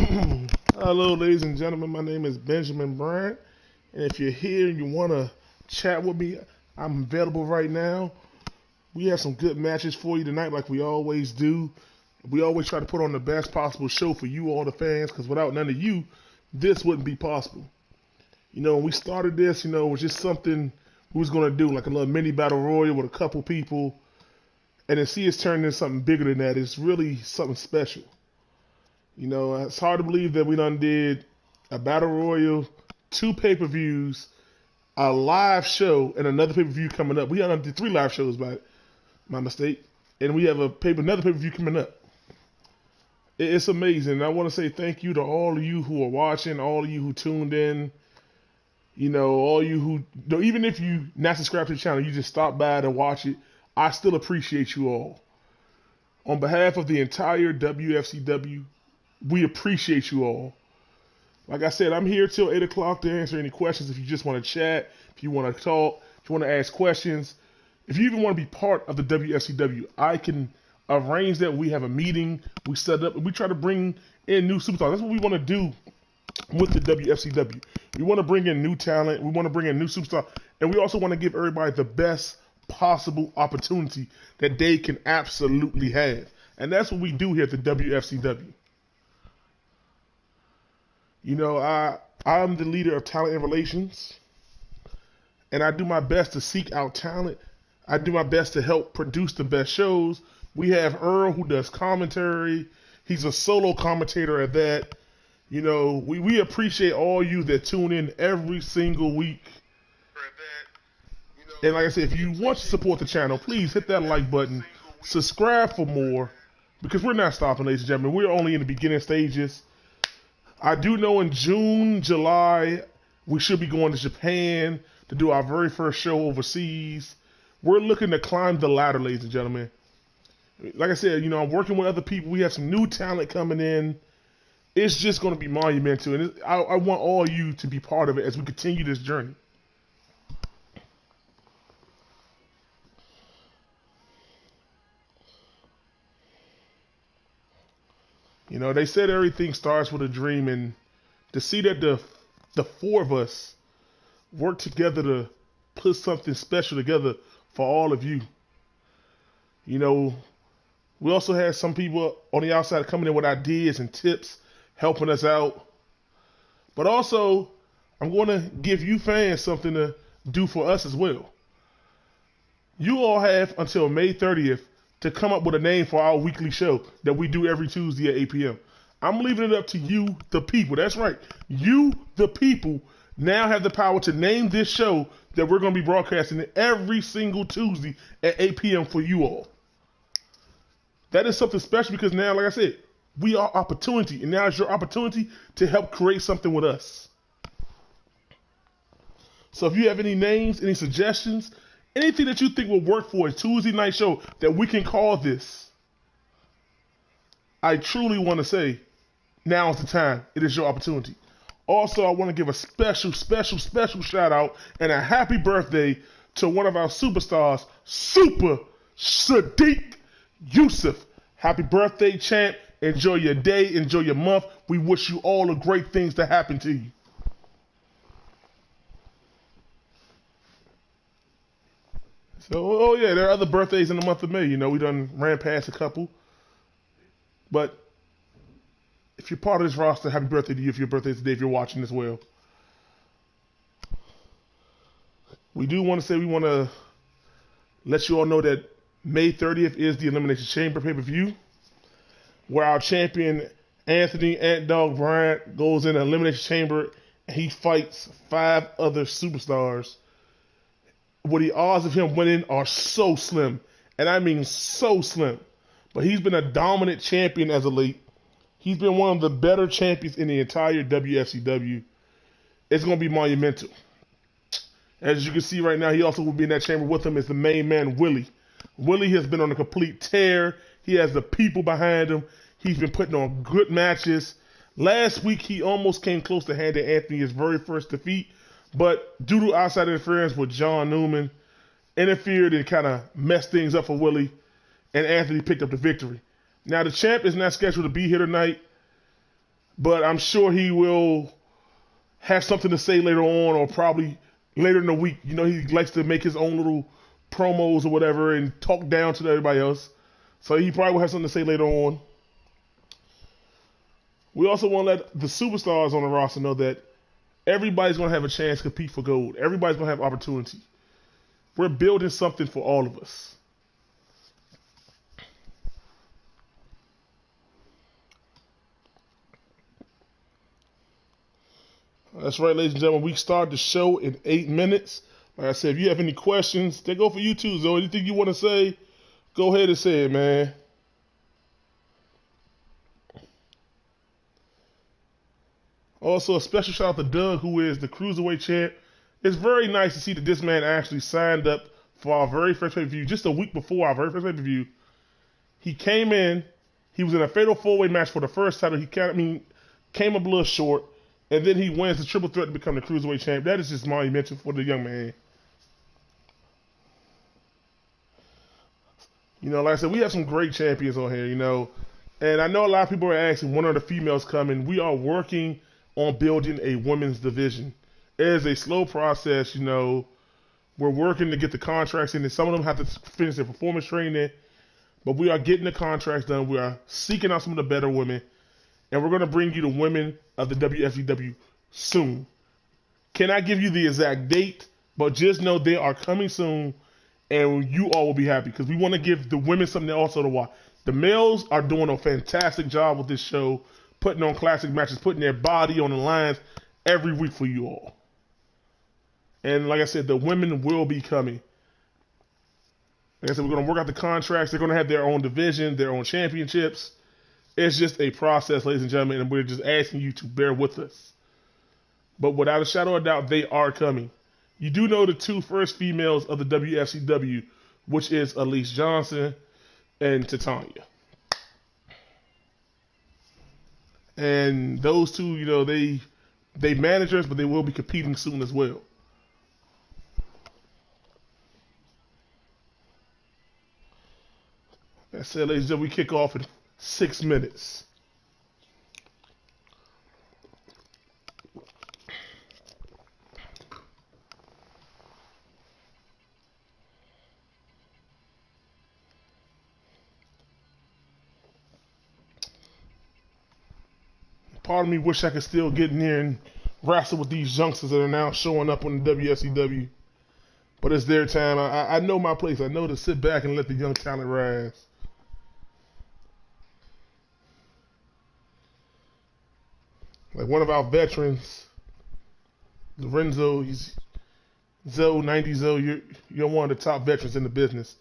Hello, ladies and gentlemen. My name is Benjamin Bryant, and if you're here and you want to chat with me, I'm available right now. We have some good matches for you tonight, like we always do. We always try to put on the best possible show for you, all the fans, because without none of you, this wouldn't be possible. When we started this, it was just something we was gonna do, like a little mini battle royal with a couple people, and to see us turn into something bigger than that is really something special. It's hard to believe that we done did a battle royal, two pay-per-views, a live show, and another pay-per-view coming up. We done did three live shows by my mistake, and we have another pay-per-view coming up. It's amazing. I want to say thank you to all of you who are watching, all of you who tuned in. All you who, even if you not subscribed to the channel, you just stopped by to watch it. I still appreciate you all. On behalf of the entire WFCW, we appreciate you all. Like I said, I'm here till 8 o'clock to answer any questions if you just want to chat, if you want to talk, if you want to ask questions. If you even want to be part of the WFCW, I can arrange that. We have a meeting, we set up, and we try to bring in new superstars. That's what we want to do with the WFCW. We want to bring in new talent, we want to bring in new superstars, and we also want to give everybody the best possible opportunity that they can absolutely have. And that's what we do here at the WFCW. I'm the leader of talent and relations, and I do my best to seek out talent. I do my best to help produce the best shows. We have Earl who does commentary. He's a solo commentator at that. We appreciate all you that tune in every single week. And like I said, if you want to support the channel, please hit that like button. Subscribe for more, because we're not stopping, ladies and gentlemen. We're only in the beginning stages. I do know in June, July, we should be going to Japan to do our very first show overseas. We're looking to climb the ladder, ladies and gentlemen. Like I said, I'm working with other people. We have some new talent coming in. It's just going to be monumental, and I want all you to be part of it as we continue this journey. They said everything starts with a dream, and to see that the four of us work together to put something special together for all of you. We also had some people on the outside coming in with ideas and tips, helping us out. But also, I'm going to give you fans something to do for us as well. You all have until May 30th to come up with a name for our weekly show that we do every Tuesday at 8 p.m. I'm leaving it up to you, the people. That's right. You, the people, now have the power to name this show that we're going to be broadcasting every single Tuesday at 8 p.m. for you all. That is something special because now, like I said, we are opportunity, and now it's your opportunity to help create something with us. So if you have any names, any suggestions, anything that you think will work for a Tuesday night show that we can call this, I truly want to say, now is the time. It is your opportunity. Also, I want to give a special shout out and a happy birthday to one of our superstars, Super Sadiq Yusuf. Happy birthday, champ. Enjoy your day. Enjoy your month. We wish you all the great things to happen to you. So, oh yeah, there are other birthdays in the month of May. We done ran past a couple. But if you're part of this roster, happy birthday to you if your birthday is today, if you're watching as well. We do want to say we want to let you all know that May 30th is the Elimination Chamber pay-per-view, where our champion, Anthony Ant Dog Bryant, goes in the Elimination Chamber and he fights 5 other superstars. Where the odds of him winning are so slim, and I mean so slim. But he's been a dominant champion as of late. He's been one of the better champions in the entire WFCW. It's going to be monumental. As you can see right now, he also will be in that chamber with him is the main man, Willie. Willie has been on a complete tear. He has the people behind him. He's been putting on good matches. Last week, he almost came close to handing Anthony his very first defeat, but due to outside interference with John Newman, interfered and kind of messed things up for Willie, and Anthony picked up the victory. Now, the champ is not scheduled to be here tonight. but I'm sure he will have something to say later on, or probably later in the week. You know, he likes to make his own little promos or whatever and talk down to everybody else. So he probably will have something to say later on. We also want to let the superstars on the roster know that everybody's going to have a chance to compete for gold. Everybody's going to have opportunity. We're building something for all of us. That's right, ladies and gentlemen. We start the show in 8 minutes. Like I said, if you have any questions, they go for you too, Zoe. Anything you want to say, go ahead and say it, man. Also, a special shout out to Doug, who is the Cruiserweight champ. It's very nice to see that this man actually signed up for our very first pay-per-view, just a week before our very first pay-per-view. He came in, he was in a fatal four-way match for the first title. He came up a little short, and then he wins the triple threat to become the Cruiserweight champ. That is just monumental for the young man. You know, like I said, we have some great champions on here, you know. And I know a lot of people are asking when are the females coming. We are working on building a women's division. It is a slow process, you know. We're working to get the contracts in, and some of them have to finish their performance training. But we are getting the contracts done. We are seeking out some of the better women. And we're going to bring you the women of the WFCW soon. Cannot give you the exact date, but just know they are coming soon. And you all will be happy because we want to give the women something also to watch. The males are doing a fantastic job with this show, putting on classic matches, putting their body on the lines every week for you all. And like I said, the women will be coming. Like I said, we're going to work out the contracts. They're going to have their own division, their own championships. It's just a process, ladies and gentlemen, and we're just asking you to bear with us. But without a shadow of a doubt, they are coming. You do know the two first females of the WFCW, which is Elise Johnson and Titania. And those two, you know, they managers, but they will be competing soon as well. Like I said, ladies and gentlemen, we kick off in 6 minutes. Part of me wish I could still get in here and wrestle with these youngsters that are now showing up on the WSCW. But it's their time. I know my place. I know to sit back and let the young talent rise. Like one of our veterans, Lorenzo, he's Zoe, 90 Zoe, you're one of the top veterans in the business.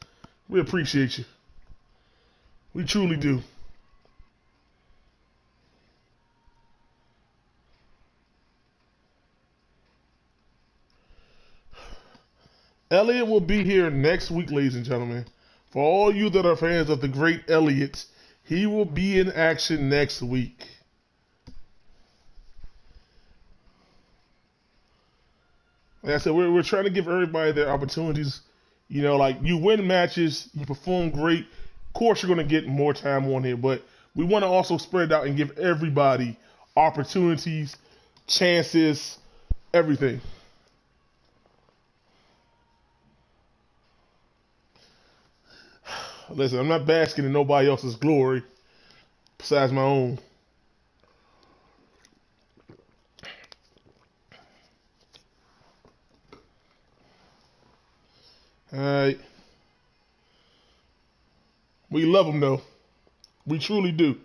We appreciate you. We truly do. Elliot will be here next week, ladies and gentlemen. For all you that are fans of the great Elliot, he will be in action next week. Like I said, we're trying to give everybody their opportunities. You know, like you win matches, you perform great. Of course, you're going to get more time on here, but we want to also spread it out and give everybody opportunities, chances, everything. Listen, I'm not basking in nobody else's glory besides my own. Alright. We love them though. We truly do.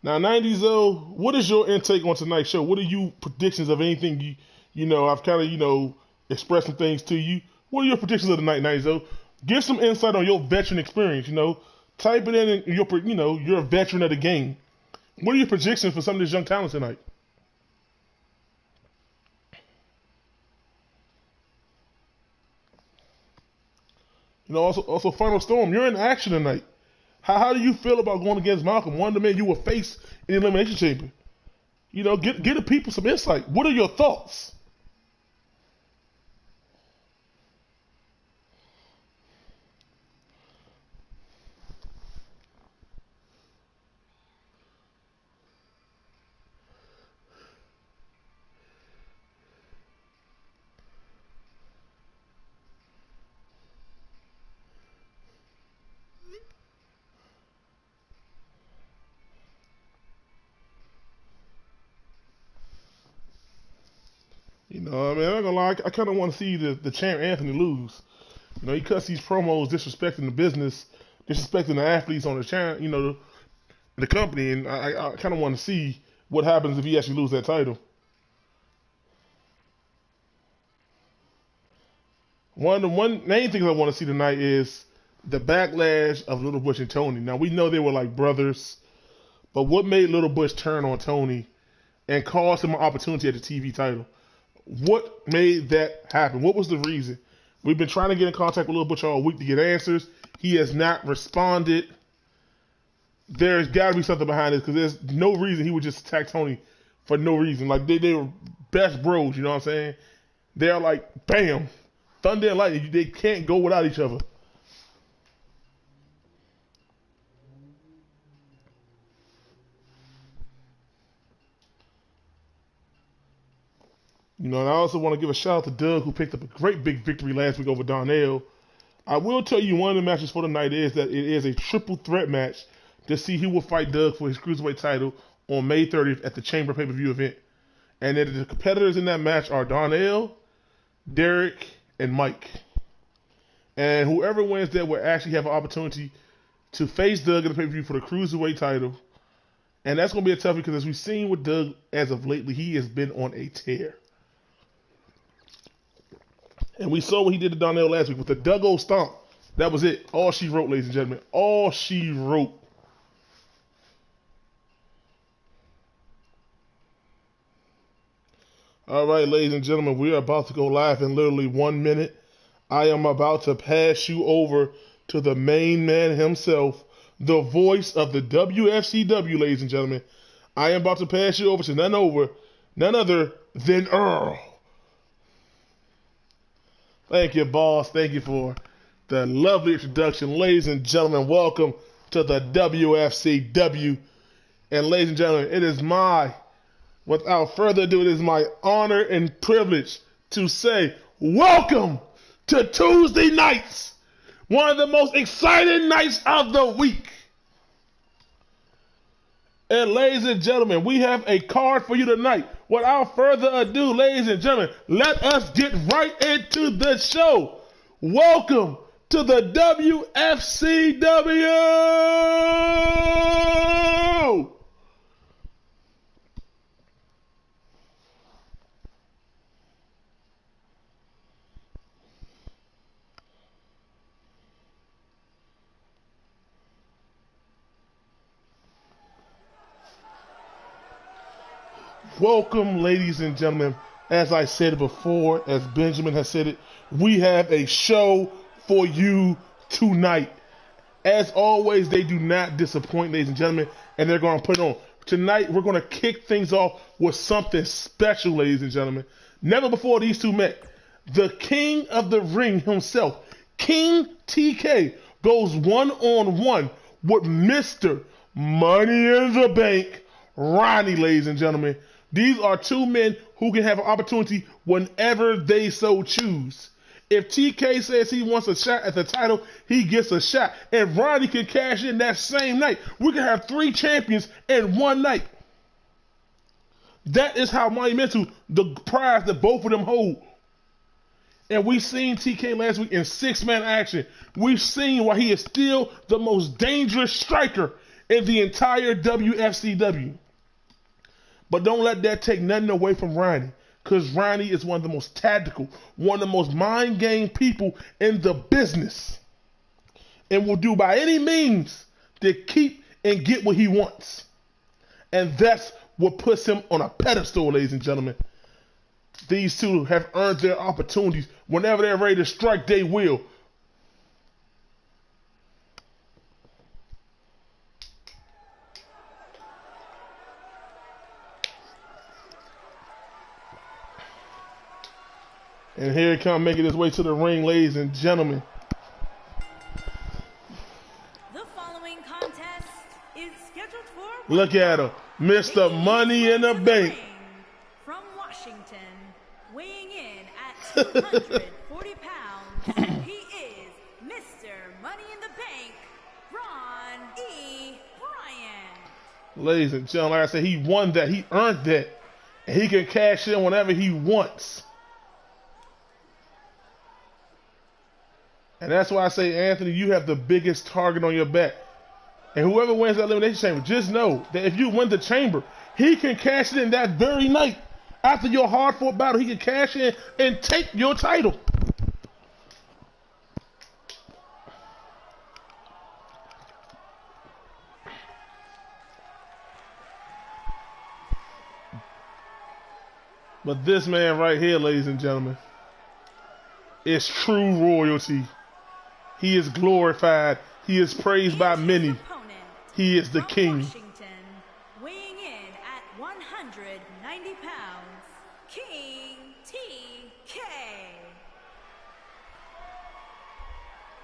Now, 90s though, what is your intake on tonight's show? What are you predictions of anything you know, I've kind of, you know, expressed some things to you. What are your predictions of the night, 90s though? Give some insight on your veteran experience, you know. Type it in and you're a veteran of the game. What are your predictions for some of this young talent tonight? You know, also Final Storm, you're in action tonight. How do you feel about going against Malcolm, one of the men you will face in the Elimination Chamber? You know, get the people some insight. What are your thoughts? No, I mean, I'm not gonna lie. I kind of want to see the champ Anthony lose. You know, he cuts these promos disrespecting the business, disrespecting the athletes on the channel, you know, the company, and I kind of want to see what happens if he actually loses that title. One main things I want to see tonight is the backlash of Little Butch and Tony. Now we know they were like brothers, but what made Little Butch turn on Tony and cost him an opportunity at the TV title? What made that happen? What was the reason? We've been trying to get in contact with Little Butch all week to get answers. He has not responded. There's got to be something behind this because there's no reason he would just attack Tony for no reason. Like they were best bros, you know what I'm saying? They're like, bam, thunder and lightning. They can't go without each other. You know, and I also want to give a shout out to Doug who picked up a great big victory last week over Donnell. I will tell you one of the matches for the night is that it is a triple threat match to see who will fight Doug for his cruiserweight title on May 30th at the Chamber pay-per-view event. And then the competitors in that match are Donnell, Derek, and Mike. And whoever wins that will actually have an opportunity to face Doug in the pay-per-view for the cruiserweight title. And that's going to be a tough because as we've seen with Doug as of lately, he has been on a tear. And we saw what he did to Donnell last week with the Duggo Stomp. That was it. All she wrote, ladies and gentlemen. All she wrote. All right, ladies and gentlemen, we are about to go live in literally 1 minute. I am about to pass you over to the main man himself, the voice of the WFCW, ladies and gentlemen. I am about to pass you over to none other than Earl. Thank you, boss. Thank you for the lovely introduction. Ladies and gentlemen, welcome to the WFCW. And ladies and gentlemen, without further ado, it is my honor and privilege to say welcome to Tuesday nights, one of the most exciting nights of the week. And ladies and gentlemen, we have a card for you tonight. Without further ado, ladies and gentlemen, let us get right into the show. Welcome to the WFCW! Welcome, ladies and gentlemen. As I said before, as Benjamin has said it, we have a show for you tonight. As always, they do not disappoint, ladies and gentlemen, and they're going to put it on. Tonight, we're going to kick things off with something special, ladies and gentlemen. Never before these two met. The king of the ring himself, King TK, goes one-on-one with Mr. Money in the Bank, Ronnie, ladies and gentlemen. These are two men who can have an opportunity whenever they so choose. If TK says he wants a shot at the title, he gets a shot. And Ronnie can cash in that same night. We can have 3 champions in one night. That is how monumental the prize that both of them hold. And we've seen TK last week in 6-man action. We've seen why he is still the most dangerous striker in the entire WFCW. But don't let that take nothing away from Ronnie. Because Ronnie is one of the most tactical, one of the most mind game people in the business. And will do by any means to keep and get what he wants. And that's what puts him on a pedestal, ladies and gentlemen. These two have earned their opportunities. Whenever they're ready to strike, they will. And here it comes, making his way to the ring, ladies and gentlemen. The following contest is scheduled for... Look at him, Mr. Money in the Bank. From Washington, weighing in at 240 pounds, he is Mr. Money in the Bank, Ron E. Bryant. Ladies and gentlemen, like I said, he won that. He earned that. And he can cash in whenever he wants. And that's why I say, Anthony, you have the biggest target on your back. And whoever wins that elimination chamber, just know that if you win the chamber, he can cash it in that very night. After your hard-fought battle, he can cash in and take your title. But this man right here, ladies and gentlemen, is true royalty. He is glorified. He is praised by many. He is the king. Washington, weighing in at 190 pounds, King TK.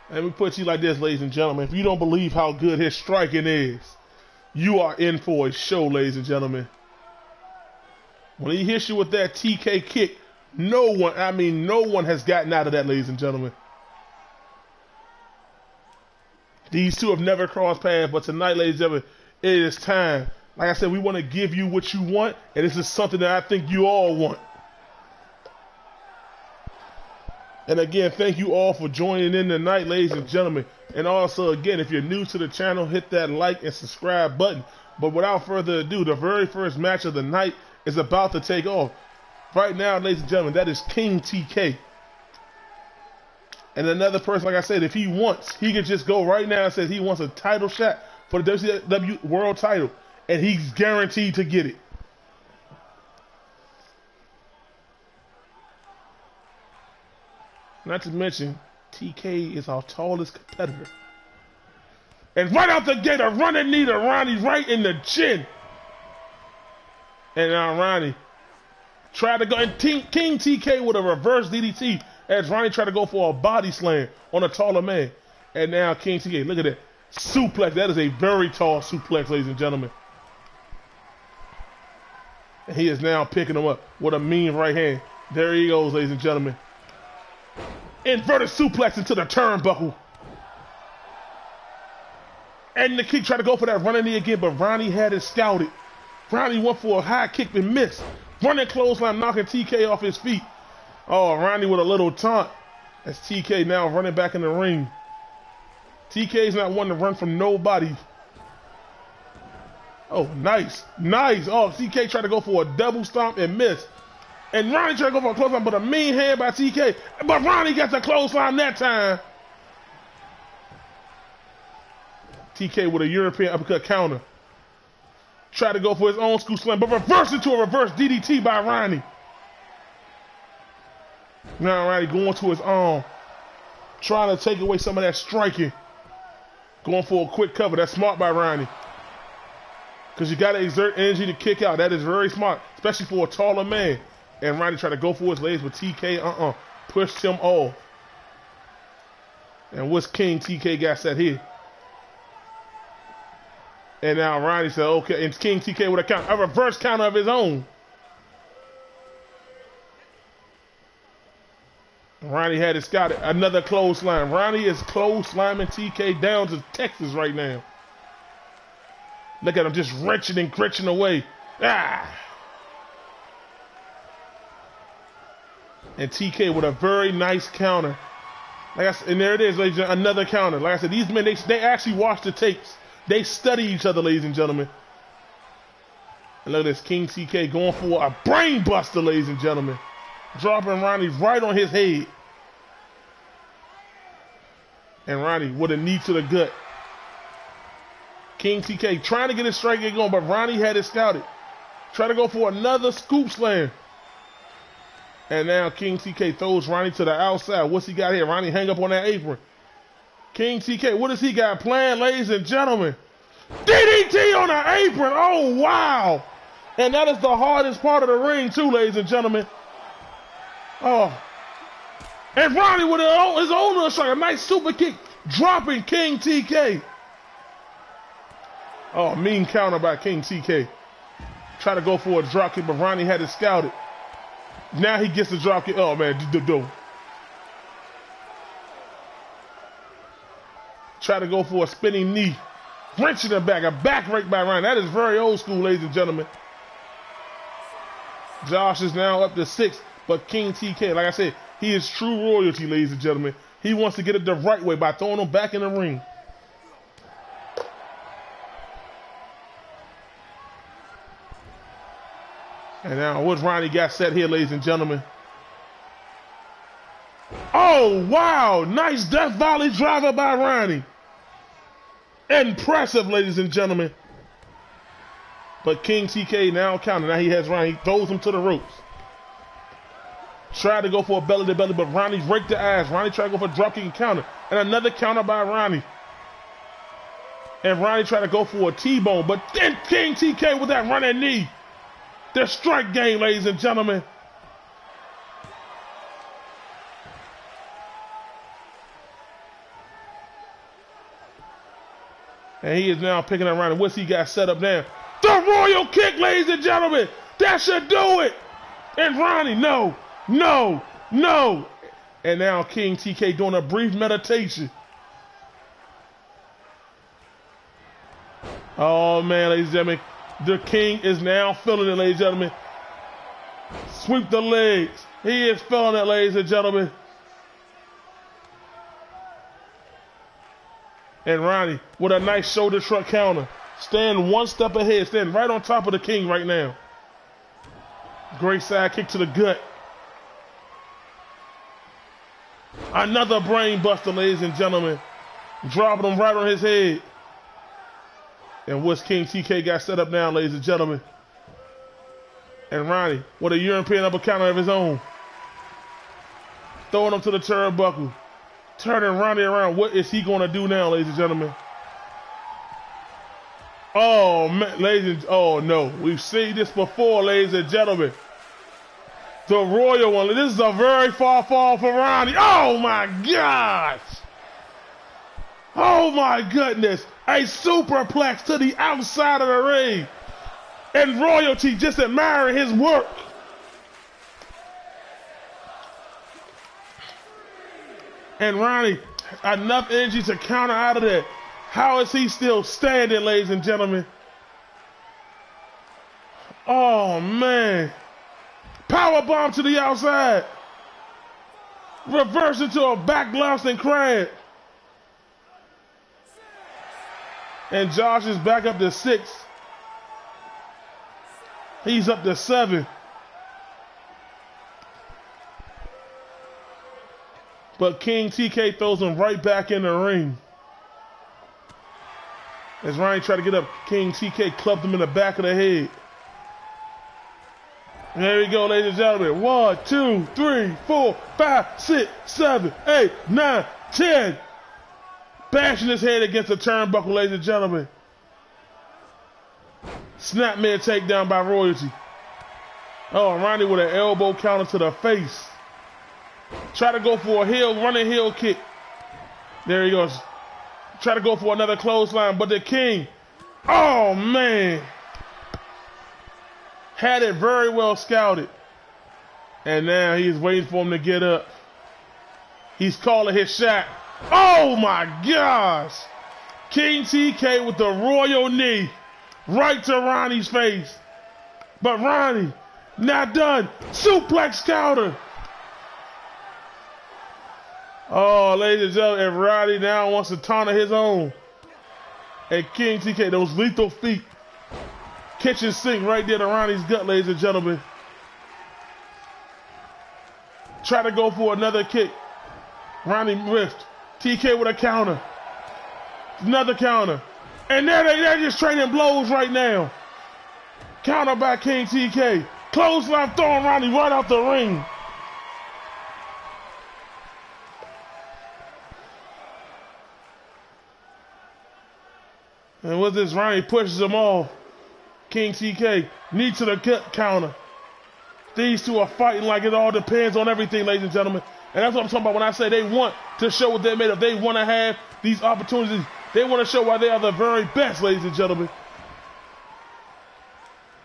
Let me put you like this, ladies and gentlemen. If you don't believe how good his striking is, you are in for a show, ladies and gentlemen. When he hits you with that TK kick, no one has gotten out of that, ladies and gentlemen. These two have never crossed paths, but tonight, ladies and gentlemen, it is time. Like I said, we want to give you what you want, and this is something that I think you all want. And again, thank you all for joining in tonight, ladies and gentlemen. And also, again, if you're new to the channel, hit that like and subscribe button. But without further ado, the very first match of the night is about to take off. Right now, ladies and gentlemen, that is King TK. And another person, like I said, if he wants, he could just go right now and say he wants a title shot for the WCW World title. And he's guaranteed to get it. Not to mention, TK is our tallest competitor. And right out the gate, a running knee to Ronnie right in the chin. And now Ronnie tried to go, and King TK with a reverse DDT as Ronnie tried to go for a body slam on a taller man. And now King TK, look at that. Suplex, that is a very tall suplex, ladies and gentlemen. And he is now picking him up with a mean right hand. There he goes, ladies and gentlemen. Inverted suplex into the turnbuckle. And the kick tried to go for that running knee again, but Ronnie had it scouted. Ronnie went for a high kick and missed. Running clothesline, knocking TK off his feet. Oh, Ronnie with a little taunt. As TK now running back in the ring. TK's not one to run from nobody. Oh, nice. Nice. Oh, TK tried to go for a double stomp and missed. And Ronnie tried to go for a clothesline, but a mean hand by TK. But Ronnie got the clothesline that time. TK with a European uppercut counter. Tried to go for his own school slam, but reversed into a reverse DDT by Ronnie. Now Ronnie going to his arm. Trying to take away some of that striking. Going for a quick cover. That's smart by Ronnie. Because you got to exert energy to kick out. That is very smart, especially for a taller man. And Ronnie tried to go for his legs, but TK pushed him off. And what's King TK got set here? And now Ronnie said, okay, and King TK with a reverse counter of his own. Ronnie had it scouted. Another clothesline. Ronnie is clotheslining TK down to Texas right now. Look at him just wrenching and gritching away. Ah! And TK with a very nice counter. Like I said, and there it is, ladies and gentlemen, another counter. Like I said, these men, they actually watch the tapes. They study each other, ladies and gentlemen. And look at this, King TK going for a brain buster, ladies and gentlemen. Dropping Ronnie right on his head. And Ronnie with a knee to the gut. King TK trying to get his strike get going, but Ronnie had it scouted. Trying to go for another scoop slam. And now King TK throws Ronnie to the outside. What's he got here? Ronnie hang up on that apron. King TK, what does he got planned, ladies and gentlemen? DDT on the apron. Oh, wow. And that is the hardest part of the ring, too, ladies and gentlemen. Oh. And Ronnie with his own strike, a nice super kick, dropping King TK. Oh, mean counter by King TK. Try to go for a drop kick, but Ronnie had it scouted. Now he gets the drop kick. Oh, man. Try to go for a spinning knee. Wrenching it back. A back rake by Ronnie. That is very old school, ladies and gentlemen. Josh is now up to 6. But King TK, like I said, He is true royalty, ladies and gentlemen. He wants to get it the right way by throwing him back in the ring. And now what Ronnie got set here, ladies and gentlemen. Oh, wow. Nice death volley driver by Ronnie. Impressive, ladies and gentlemen. But King TK now counting. Now he has Ronnie. He throws him to the ropes. Tried to go for a belly-to-belly, but Ronnie raked the ass. Ronnie tried to go for a dropkick and counter. And another counter by Ronnie. And Ronnie tried to go for a T-bone. But then King TK with that running knee. The strike game, ladies and gentlemen. And he is now picking up Ronnie. What's he got set up now? The royal kick, ladies and gentlemen. That should do it. And Ronnie, no. And now King TK doing a brief meditation. Oh, man, ladies and gentlemen. The King is now feeling it, ladies and gentlemen. Sweep the legs. He is feeling it, ladies and gentlemen. And Ronnie with a nice shoulder truck counter. Stand one step ahead. Stand right on top of the King right now. Great side kick to the gut. Another brain buster, ladies and gentlemen. Dropping him right on his head. And what's King TK got set up now, ladies and gentlemen. And Ronnie with a European uppercut of his own. Throwing him to the turnbuckle. Turning Ronnie around. What is he going to do now, ladies and gentlemen? Oh, man, oh no. We've seen this before, ladies and gentlemen. The royal one. This is a very far fall for Ronnie. Oh, my gosh. Oh, my goodness. A superplex to the outside of the ring. And royalty just admiring his work. And Ronnie, enough energy to counter out of there. How is he still standing, ladies and gentlemen? Oh, man. Power bomb to the outside. Reverse into a back Boston crab. And Josh is back up to 6. He's up to 7. But King TK throws him right back in the ring. As Ronnie tried to get up, King TK clubbed him in the back of the head. There we go, ladies and gentlemen. 1, 2, 3, 4, 5, 6, 7, 8, 9, 10. Bashing his head against the turnbuckle, ladies and gentlemen. Snapmare takedown by royalty. Oh, Ronnie with an elbow counter to the face. Try to go for a running heel kick. There he goes. Try to go for another clothesline, but the King, oh man, had it very well scouted. And now he's waiting for him to get up. He's calling his shot. Oh my gosh. King TK with the royal knee right to Ronnie's face. But Ronnie, not done. Suplex counter. Oh, ladies and gentlemen, and Ronnie now wants to taunter his own. And King TK, those lethal feet. Kitchen sink right there to Ronnie's gut, ladies and gentlemen. Try to go for another kick. Ronnie whiffed. TK with a counter. Another counter. And they're just trading blows right now. Counter by King TK. Clothesline throwing Ronnie right out the ring. And with this, Ronnie pushes them off. King TK, knee to the gut counter. These two are fighting like it all depends on everything, ladies and gentlemen. And that's what I'm talking about when I say they want to show what they're made of. They want to have these opportunities. They want to show why they are the very best, ladies and gentlemen.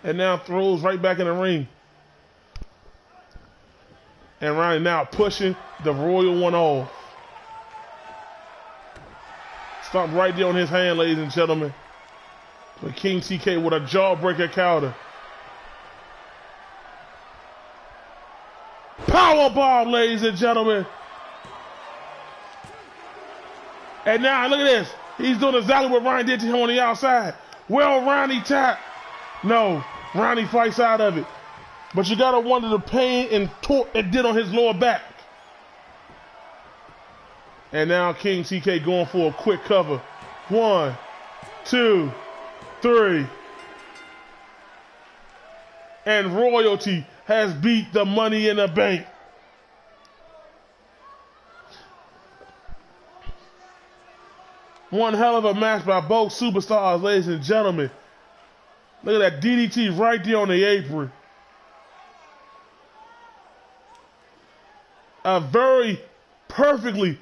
And now throws right back in the ring. And Ronnie now pushing the royal one off. Stomp right there on his hand, ladies and gentlemen. But King TK with a jawbreaker counter. Power power bomb, ladies and gentlemen. And now, look at this. He's doing exactly what Ronnie did to him on the outside. Well, Ronnie tap. No, Ronnie fights out of it. But you gotta wonder the pain and torque it did on his lower back. And now King TK going for a quick cover. 1, 2, 3. And Royalty has beat the Money in the Bank. One hell of a match by both superstars, ladies and gentlemen. Look at that DDT right there on the apron. A very perfectly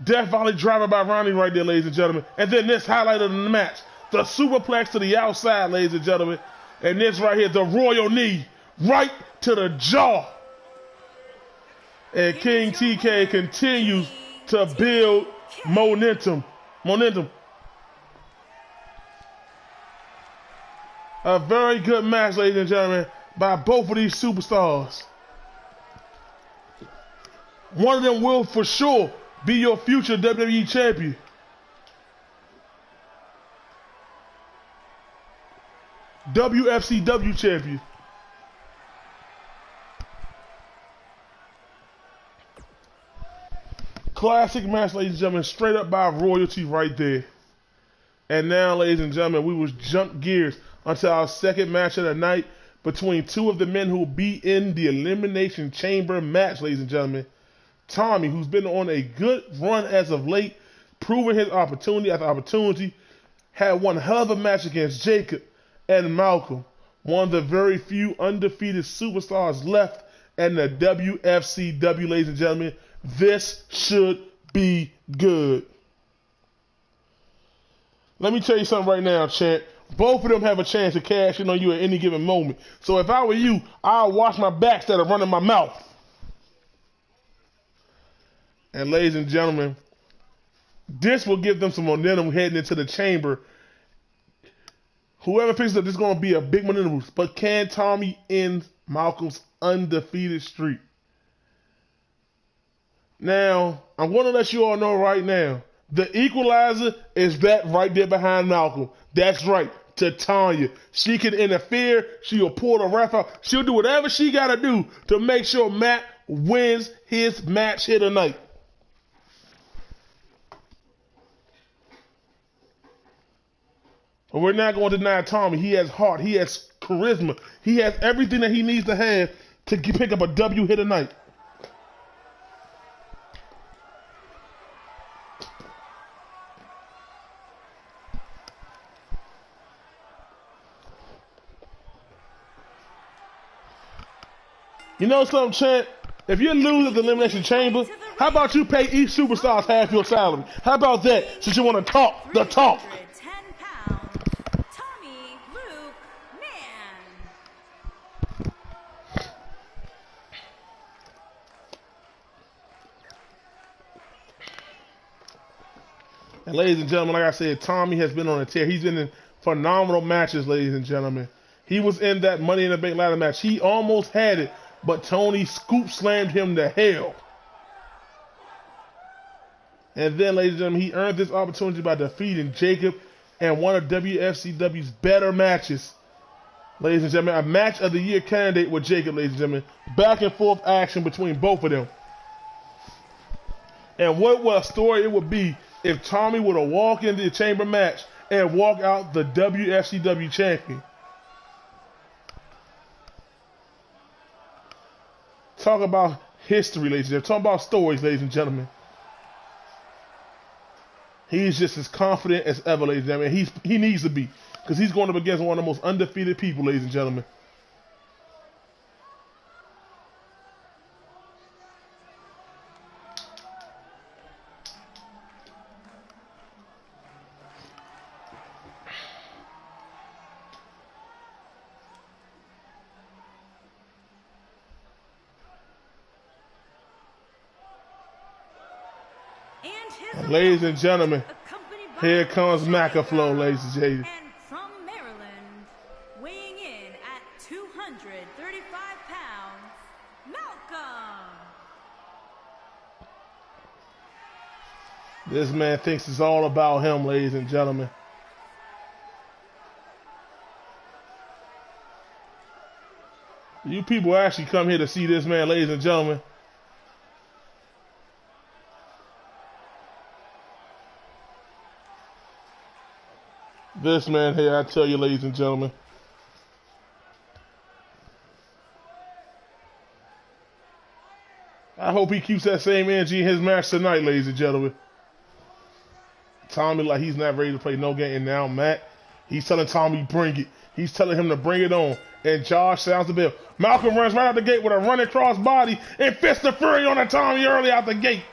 Death Valley driver by Ronnie right there, ladies and gentlemen. And then this highlight of the match. The superplex to the outside, ladies and gentlemen. And this right here, the royal knee right to the jaw. And King TK continues to build momentum. A very good match, ladies and gentlemen, by both of these superstars. One of them will for sure be your future WWE champion. Wfcw champion. Classic match, ladies and gentlemen, straight up by Royalty right there. And now, ladies and gentlemen, we will jump gears onto our second match of the night between two of the men who will be in the Elimination Chamber match, ladies and gentlemen. Tommy, who's been on a good run as of late, proving his opportunity after opportunity, had one hell of a match against Jacob and Malcolm, one of the very few undefeated superstars left in the WFCW, ladies and gentlemen. This should be good. Let me tell you something right now, champ. Both of them have a chance to cash in on you at any given moment. So if I were you, I'll watch my back instead of running my mouth. And ladies and gentlemen, this will give them some momentum heading into the chamber. Whoever picks it up, this is going to be a big momentum boost. But can Tommy end Malcolm's undefeated streak? Now, I'm going to let you all know right now, the equalizer is that right there behind Malcolm. That's right, Titania. She can interfere. She'll pull the ref out. She'll do whatever she got to do to make sure Matt wins his match here tonight. But we're not going to deny Tommy. He has heart. He has charisma. He has everything that he needs to have to pick up a W here tonight. You know something, champ? If you lose at the Elimination Chamber, how about you pay each superstar half your salary? How about that, since you want to talk the talk? And ladies and gentlemen, like I said, Tommy has been on a tear. He's been in phenomenal matches, ladies and gentlemen. He was in that Money in the Bank ladder match. He almost had it, but Tony scoop slammed him to hell. And then, ladies and gentlemen, he earned this opportunity by defeating Jacob in one of WFCW's better matches. Ladies and gentlemen, a match of the year candidate with Jacob, ladies and gentlemen. Back and forth action between both of them. And what a story it would be if Tommy were to walk into the chamber match and walk out the WFCW champion. Talk about history, ladies and gentlemen. Talk about stories, ladies and gentlemen. He's just as confident as ever, ladies and gentlemen. He needs to be, because he's going up against one of the most undefeated people, ladies and gentlemen. Ladies and gentlemen, here comes McAflow, ladies and gentlemen. And from Maryland, weighing in at 235 pounds, Malcolm. This man thinks it's all about him, ladies and gentlemen. You people actually come here to see this man, ladies and gentlemen. This man here, I tell you, ladies and gentlemen. I hope he keeps that same energy in his match tonight, ladies and gentlemen. Tommy, like he's not ready to play no game. And now Matt, he's telling Tommy, bring it. He's telling him to bring it on. And Josh sounds the bell. Malcolm runs right out the gate with a running cross body and Fist of Fury on the Tommy early out the gate.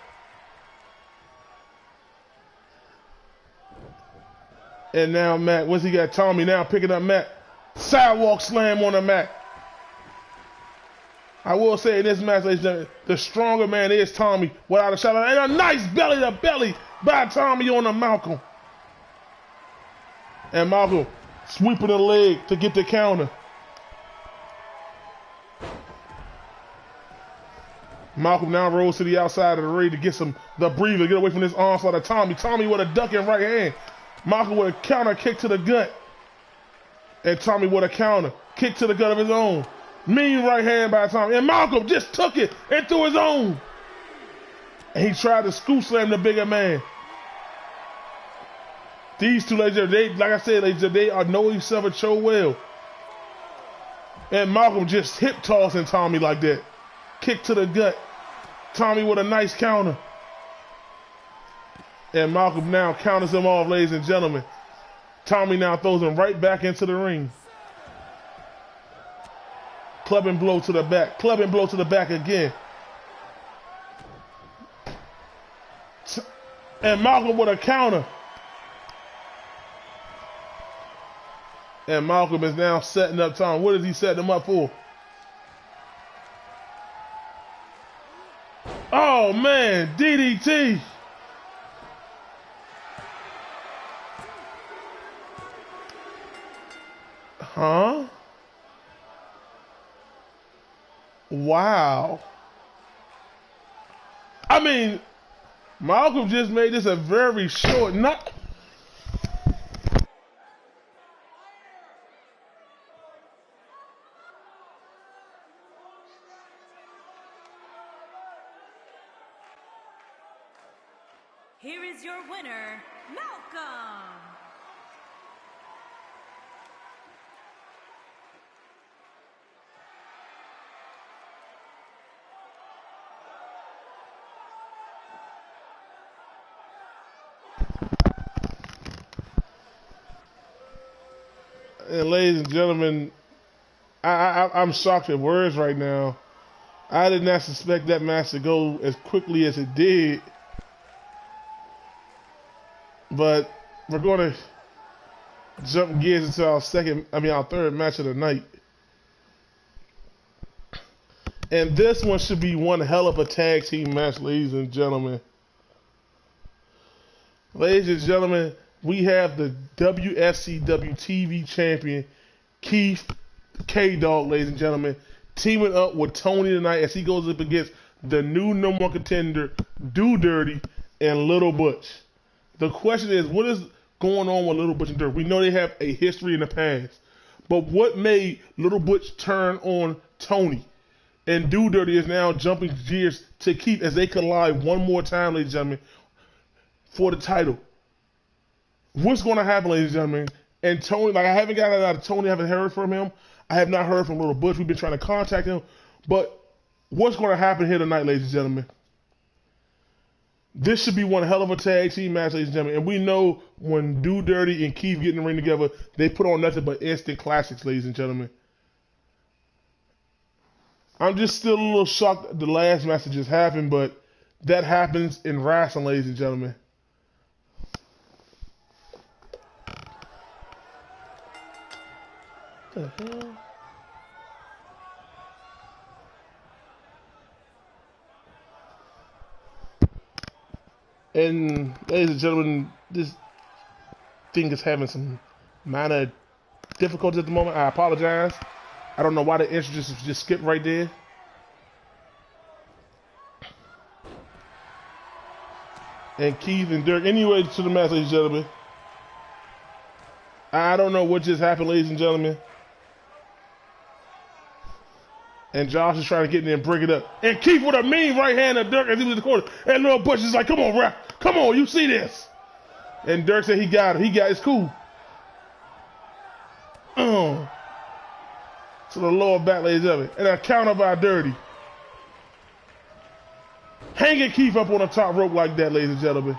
And now Matt, what's he got? Tommy now picking up Matt. Sidewalk slam on the mat. I will say in this match, ladies and gentlemen, the stronger man is Tommy without a shadow. And a nice belly to belly by Tommy on the Malcolm. And Malcolm sweeping the leg to get the counter. Malcolm now rolls to the outside of the ring to get the breather, get away from this onslaught of Tommy. Tommy with a ducking right hand. Malcolm with a counter kick to the gut. And Tommy with a counter kick to the gut of his own. Mean right hand by Tommy. And Malcolm just took it and threw his own. And he tried to scoop slam the bigger man. These two ladies, they, like I said, ladies, they know each other so well. And Malcolm just hip tossing Tommy like that. Kick to the gut. Tommy with a nice counter. And Malcolm now counters him off, ladies and gentlemen. Tommy now throws him right back into the ring. Clubbing blow to the back. Clubbing blow to the back again. And Malcolm with a counter. And Malcolm is now setting up Tommy. What is he setting him up for? Oh, man. DDT. Huh? Wow. I mean, Malcolm just made this a very short night. Here is your winner, Malcolm. And ladies and gentlemen, I'm shocked at words right now. I did not suspect that match to go as quickly as it did. But we're going to jump gears into our third match of the night. And this one should be one hell of a tag team match, ladies and gentlemen. Ladies and gentlemen, we have the Wfcw TV champion, Keith K-Dog, ladies and gentlemen, teaming up with Tony tonight as he goes up against the new number one contender, Do Dirty, and Little Butch. The question is, what is going on with Little Butch and Dirty? We know they have a history in the past, but what made Little Butch turn on Tony? And Do Dirty is now jumping gears to Keith as they collide one more time, ladies and gentlemen, for the title. What's going to happen, ladies and gentlemen? And Tony, like I haven't gotten out of Tony, I haven't heard from him. I have not heard from Little Butch. We've been trying to contact him. But what's going to happen here tonight, ladies and gentlemen? This should be one hell of a tag team match, ladies and gentlemen. And we know when Do Dirty and Keith get in the ring together, they put on nothing but instant classics, ladies and gentlemen. I'm just still a little shocked that the last match that just happened, but that happens in wrestling, ladies and gentlemen. What the hell? And ladies and gentlemen, this thing is having some minor difficulties at the moment. I apologize. I don't know why the intro just skipped right there. And Keith and Dirk, anyway, to the match, ladies and gentlemen. I don't know what just happened, ladies and gentlemen. And Josh is trying to get in there and break it up. And Keith with a mean right hand of Dirk as he was in the corner. And Lil Butch is like, come on, ref. Come on, you see this. And Dirk said he got it. He got it. It's cool. To the lower back, ladies and gentlemen. And a counter by Dirty. Hanging Keith up on the top rope like that, ladies and gentlemen.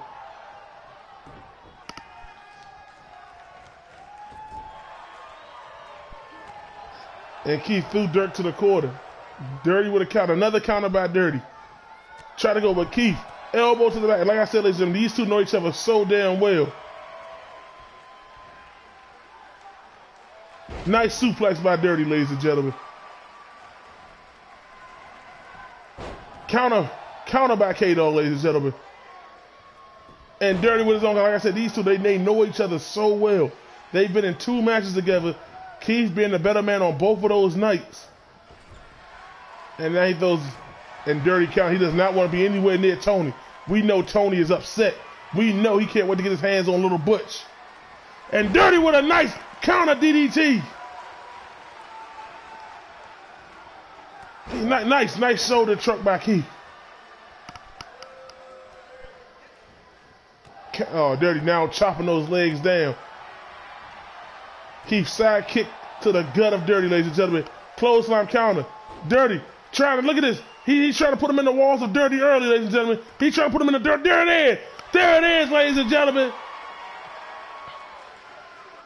And Keith threw Dirk to the corner. Dirty with a counter. Another counter by Dirty. Try to go with Keith. Elbow to the back. Like I said, ladies and gentlemen, these two know each other so damn well. Nice suplex by Dirty, ladies and gentlemen. Counter by K-Dog, ladies and gentlemen. And Dirty with his own. Like I said, these two, they know each other so well. They've been in 2 matches together. Keith being the better man on both of those nights. And now he throws and Dirty count. He does not want to be anywhere near Tony. We know Tony is upset. We know he can't wait to get his hands on Little Butch. And Dirty with a nice counter DDT. Nice shoulder truck by Keith. Oh, Dirty now chopping those legs down. Keith side kick to the gut of Dirty, ladies and gentlemen. Clothesline counter. Dirty trying to, look at this. He's trying to put him in the walls of Dirty early, ladies and gentlemen. He's trying to put him in the dirt. There it is. There it is, ladies and gentlemen.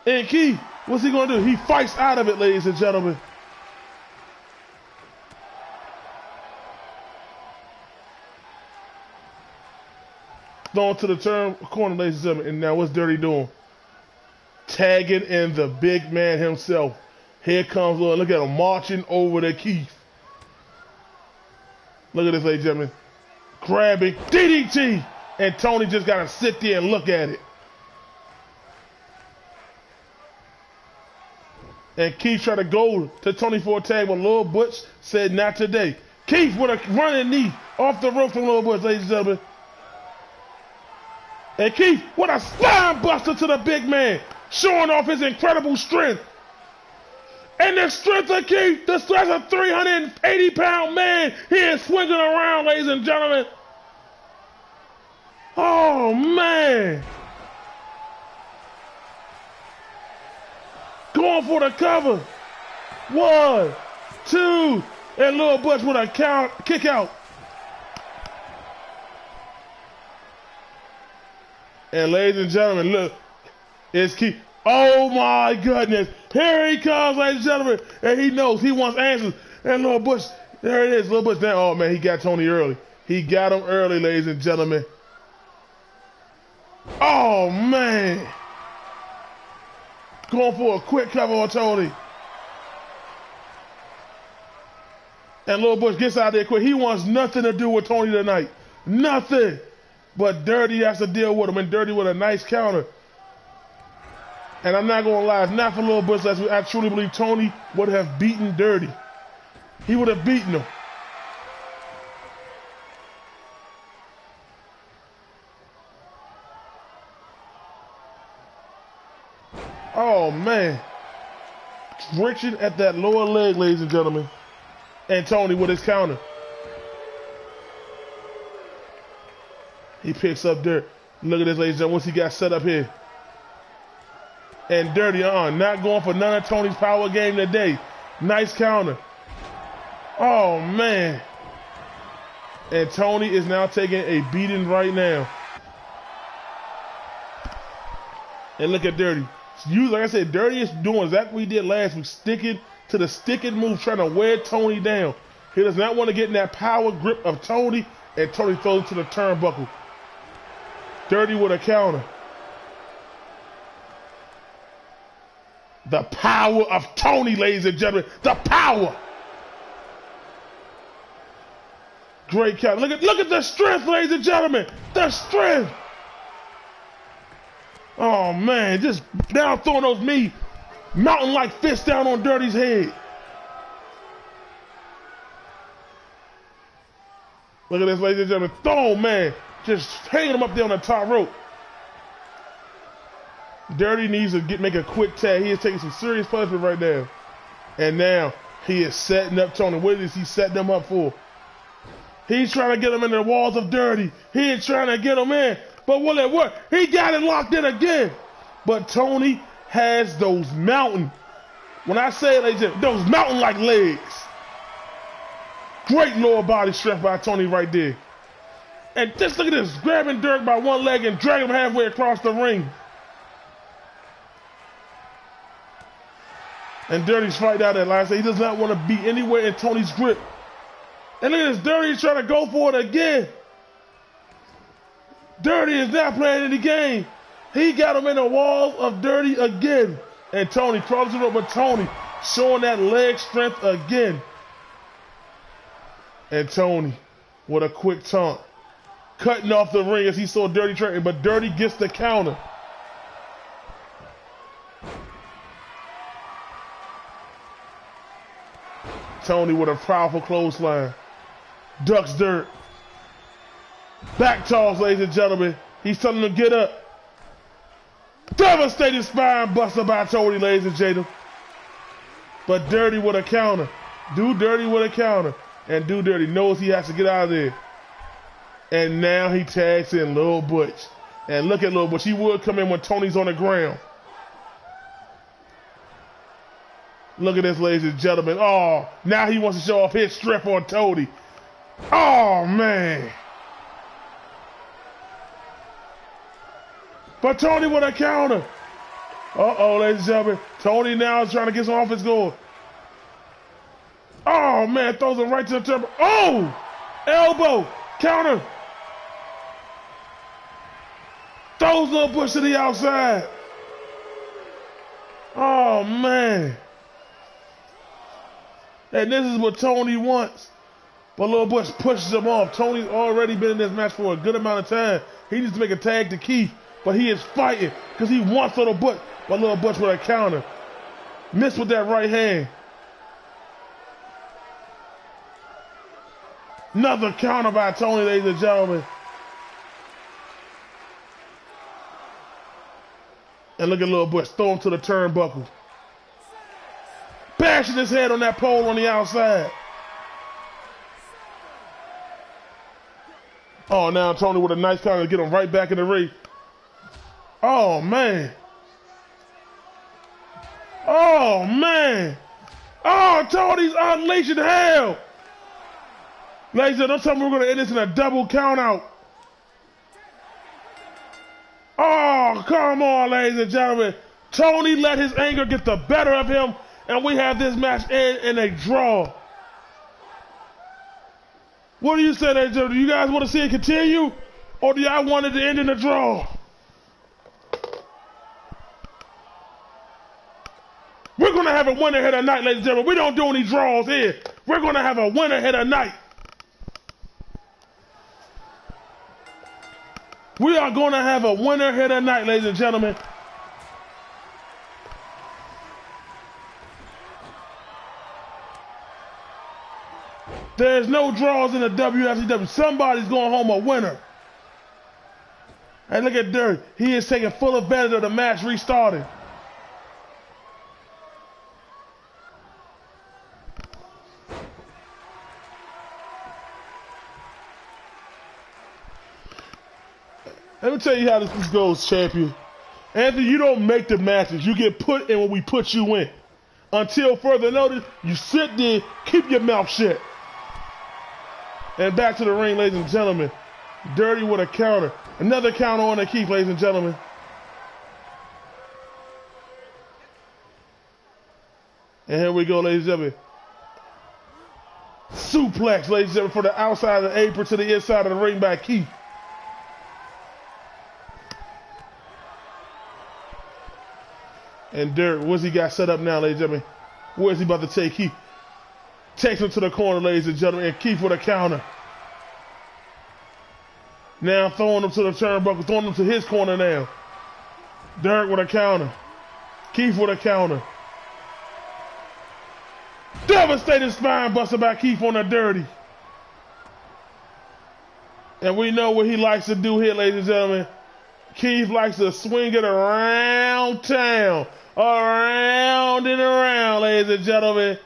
And Keith, what's he going to do? He fights out of it, ladies and gentlemen. Going to the turn corner, ladies and gentlemen. And now what's Dirty doing? Tagging in the big man himself. Here comes, look at him marching over to Keith. Look at this, ladies and gentlemen. Grabbing DDT. And Tony just got to sit there and look at it. And Keith tried to go to Tony for a tag, but Lil Butch said not today. Keith with a running knee off the rope from Lil Butch, ladies and gentlemen. And Keith with a spine buster to the big man, showing off his incredible strength. And the strength of Keith, the strength of a 380-pound man, he is swinging around, ladies and gentlemen. Oh, man. Going for the cover. 1, 2, and Lil Butch with a kick out. And ladies and gentlemen, look, it's Keith. Oh my goodness. Here he comes, ladies and gentlemen. And he knows, he wants answers. And Lil Butch, there it is. Lil Butch down. Oh man, he got Tony early. He got him early, ladies and gentlemen. Oh man. Going for a quick cover on Tony. And Lil Butch gets out there quick. He wants nothing to do with Tony tonight. Nothing. But Dirty has to deal with him, and Dirty with a nice counter. And I'm not going to lie, if not for Lil Butch, I truly believe Tony would have beaten Dirty. He would have beaten him. Oh, man. Wrenching at that lower leg, ladies and gentlemen. And Tony with his counter. He picks up Dirt. Look at this, ladies and gentlemen. What's he got set up here? And Dirty, not going for none of Tony's power game today. Nice counter. Oh, man. And Tony is now taking a beating right now. And look at Dirty. Like I said, Dirty is doing exactly what he did last week. Sticking to the sticking move, trying to wear Tony down. He does not want to get in that power grip of Tony. And Tony throws to the turnbuckle. Dirty with a counter. The power of Tony, ladies and gentlemen. The power. Great counter. Look at the strength, ladies and gentlemen. The strength. Oh, man. Just now throwing those mountain-like fists down on Dirty's head. Look at this, ladies and gentlemen. Oh, man. Just hanging him up there on the top rope. Dirty needs to make a quick tag. He is taking some serious punishment right now. And now he is setting up Tony. What is he setting them up for? He's trying to get him in the walls of Dirty. He is trying to get him in. But will it work? He got it locked in again. But Tony has those mountain. When I say it, those mountain-like legs. Great lower body strength by Tony right there. And just look at this. Grabbing Dirk by one leg and dragging him halfway across the ring. And Dirty's fighting out there. Like I said, he does not want to be anywhere in Tony's grip. And look at this. Dirty's trying to go for it again. Dirty is not playing any game. He got him in the walls of Dirty again. And Tony crosses the rope, but Tony showing that leg strength again. And Tony with a quick taunt. Cutting off the ring as he saw Dirty trading, but Dirty gets the counter. Tony with a powerful clothesline. Ducks Dirt. Back toss, ladies and gentlemen. He's telling him to get up. Devastating spine buster by Tony, ladies and gentlemen. But Dirty with a counter. Do Dirty with a counter. And Do Dirty knows he has to get out of there. And now he tags in Lil Butch. And look at Lil Butch. He would come in when Tony's on the ground. Look at this, ladies and gentlemen. Oh, now he wants to show off his strength on Tony. Oh, man. But Tony with a counter. Uh-oh, ladies and gentlemen. Tony now is trying to get some offense going. Oh, man. Throws him right to the turbo. Oh! Elbow. Counter. Throws Lil Butch to the outside. Oh, man. And this is what Tony wants. But Lil Butch pushes him off. Tony's already been in this match for a good amount of time. He needs to make a tag to Keith. But he is fighting because he wants Lil Butch. But Lil Butch with a counter. Missed with that right hand. Another counter by Tony, ladies and gentlemen. And look at Lil Butch. Throw him to the turnbuckle. Bashing his head on that pole on the outside. Oh, now Tony with a nice counter to get him right back in the ring. Oh, man. Oh, man. Oh, Tony's unleashing hell. Ladies and gentlemen, don't tell me we're going to end this in a double count out. Oh, come on, ladies and gentlemen. Tony let his anger get the better of him, and we have this match in a draw. What do you say, ladies and gentlemen? Do you guys want to see it continue, or do y'all want it to end in a draw? We're going to have a winner here tonight, ladies and gentlemen. We don't do any draws here. We're going to have a winner here tonight. We are going to have a winner here tonight, ladies and gentlemen. There's no draws in the WFCW. Somebody's going home a winner. And look at Dirk. He is taking full advantage of the match restarting. Let me tell you how this goes, champion. Anthony, you don't make the matches. You get put in when we put you in. Until further notice, you sit there, keep your mouth shut. And back to the ring, ladies and gentlemen. Dirty with a counter. Another counter on the Keith, ladies and gentlemen. And here we go, ladies and gentlemen. Suplex, ladies and gentlemen, from the outside of the apron to the inside of the ring by Keith. And Dirk, what's he got set up now, ladies and gentlemen? Where's he about to take Keith? Takes him to the corner, ladies and gentlemen, and Keith with a counter. Now throwing him to the turnbuckle, throwing him to his corner now. Dirk with a counter. Keith with a counter. Devastating spine buster by Keith on the Dirty. And we know what he likes to do here, ladies and gentlemen. Keith likes to swing it around town. Around and around, ladies and gentlemen.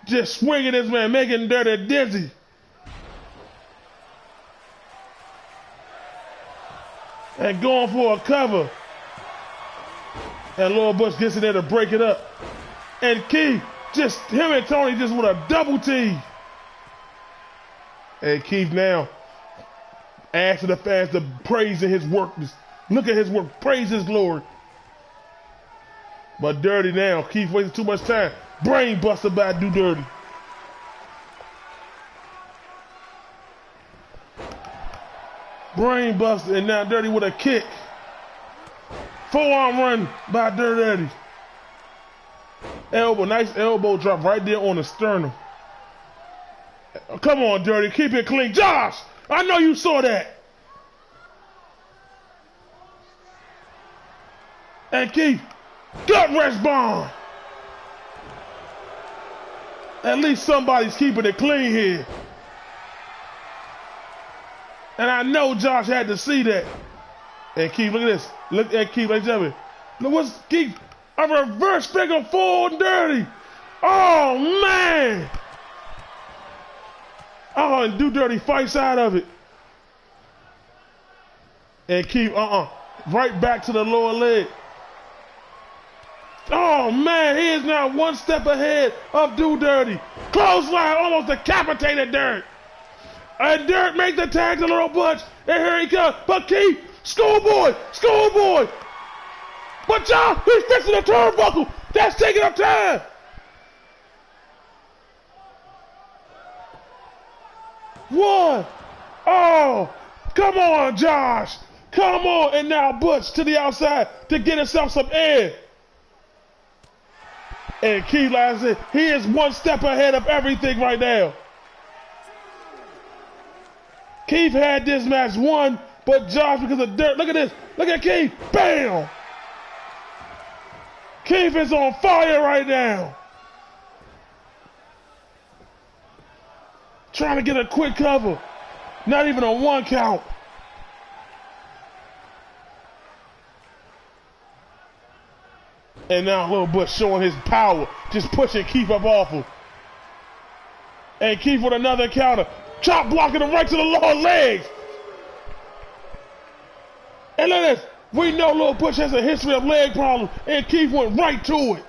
Just swinging this man, making Dirty dizzy. And going for a cover. And Lord Bush gets in there to break it up. And Keith, just him and Tony just with a double T. And Keith now asking the fans to praise in his work. Look at his work, praise his glory. But Dirty now, Keith wasting too much time. Brain buster by Do Dirty. Brain buster, and now Dirty with a kick. Forearm run by Dirty. Elbow, nice elbow drop right there on the sternum. Come on, Dirty, keep it clean. Josh, I know you saw that. And Keith, gut rest bomb. At least somebody's keeping it clean here. And I know Josh had to see that. And Keith, look at this. Look at Keith, ladies and gentlemen. Look what's Keith. A reverse figure four on Dirty. Oh, man. Oh, and Do Dirty fights out of it. And Keith, right back to the lower leg. Oh, man, he is now one step ahead of Do Dirty. Clothesline almost decapitated Dirt. And Dirt makes the tag to Little Butch. And here he comes. But Keith, schoolboy. But John, he's fixing the turnbuckle. That's taking up time. One. Oh, come on, Josh. Come on. And now Butch to the outside to get himself some air. And Keith, like I said, he is one step ahead of everything right now. Keith had this match won, but Josh, because of Dirt, look at this. Look at Keith. Bam. Keith is on fire right now. Trying to get a quick cover. Not even a one count. And now Little Butch showing his power. Just pushing Keith up off him. And Keith with another counter. Chop blocking him right to the lower legs. And look at this. We know Little Butch has a history of leg problems. And Keith went right to it.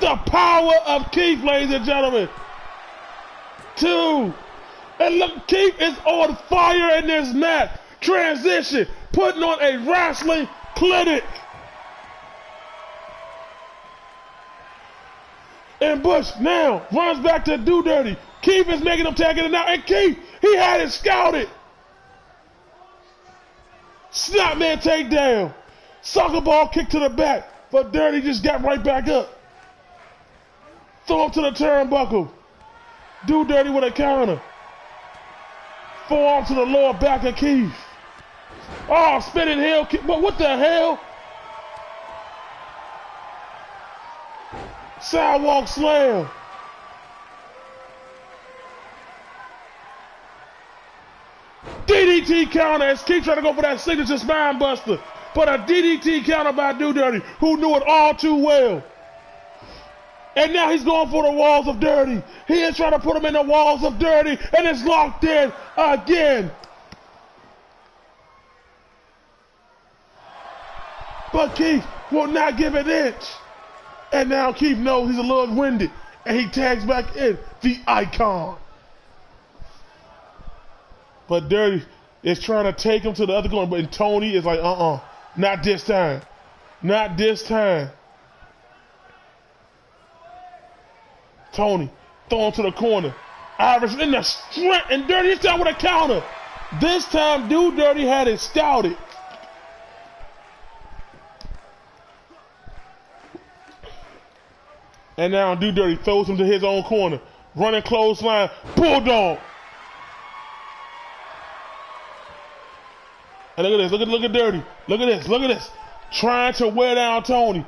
The power of Keith, ladies and gentlemen. Two. And look, Keith is on fire in this match. Transition. Putting on a wrestling clinic. And Bush now runs back to Do Dirty. Keith is making him tag in and out. And Keith, he had it scouted. Snapman takedown. Soccer ball kick to the back. But Dirty just got right back up. Throw him to the turnbuckle. Do Dirty with a counter. Forearm to the lower back of Keith. Oh, spinning heel kick. But what the hell? Sidewalk slam. DDT counter as Keith trying to go for that signature spine buster. But a DDT counter by Do Dirty, who knew it all too well. And now he's going for the walls of Dirty. He is trying to put him in the walls of Dirty, and it's locked in again. But Keith will not give an inch. And now Keith knows he's a little winded, and he tags back in the Icon. But Dirty is trying to take him to the other corner, but Tony is like, not this time. Not this time. Tony, throw him to the corner. Irish in the strength, and Dirty this time with a counter. This time, Do Dirty had it scouted. And now Do Dirty throws him to his own corner. Running clothesline, bulldog. And look at this, look at Dirty. Look at this. Trying to wear down Tony.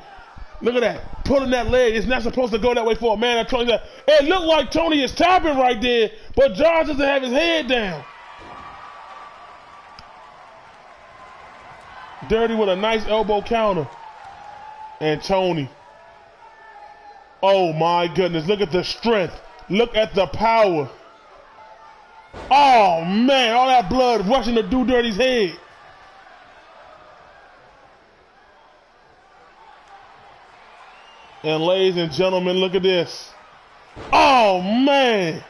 Look at that. Pulling that leg. It's not supposed to go that way for a man. It looked like Tony is tapping right there, but Josh doesn't have his head down. Dirty with a nice elbow counter. And Tony. Oh my goodness. Look at the strength. Look at the power. Oh man. All that blood rushing to Do Dirty's head. And ladies and gentlemen, look at this. Oh man.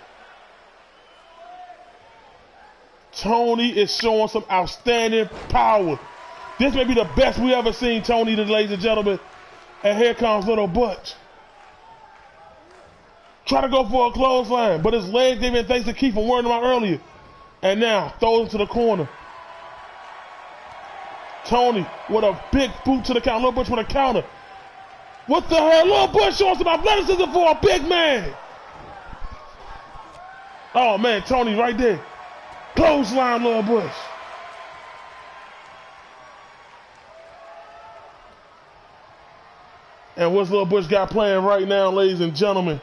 Tony is showing some outstanding power. This may be the best we ever seen Tony, ladies and gentlemen. And here comes little Butch. Try to go for a clothesline, but his leg gave in thanks to Keith from warning him out earlier. And now throws him to the corner. Tony with a big boot to the counter. Little Butch with a counter. What the hell? Little Butch showing some athleticism for a big man. Oh man, Tony right there. Clothesline Little Butch. And what's Little Butch got playing right now, ladies and gentlemen?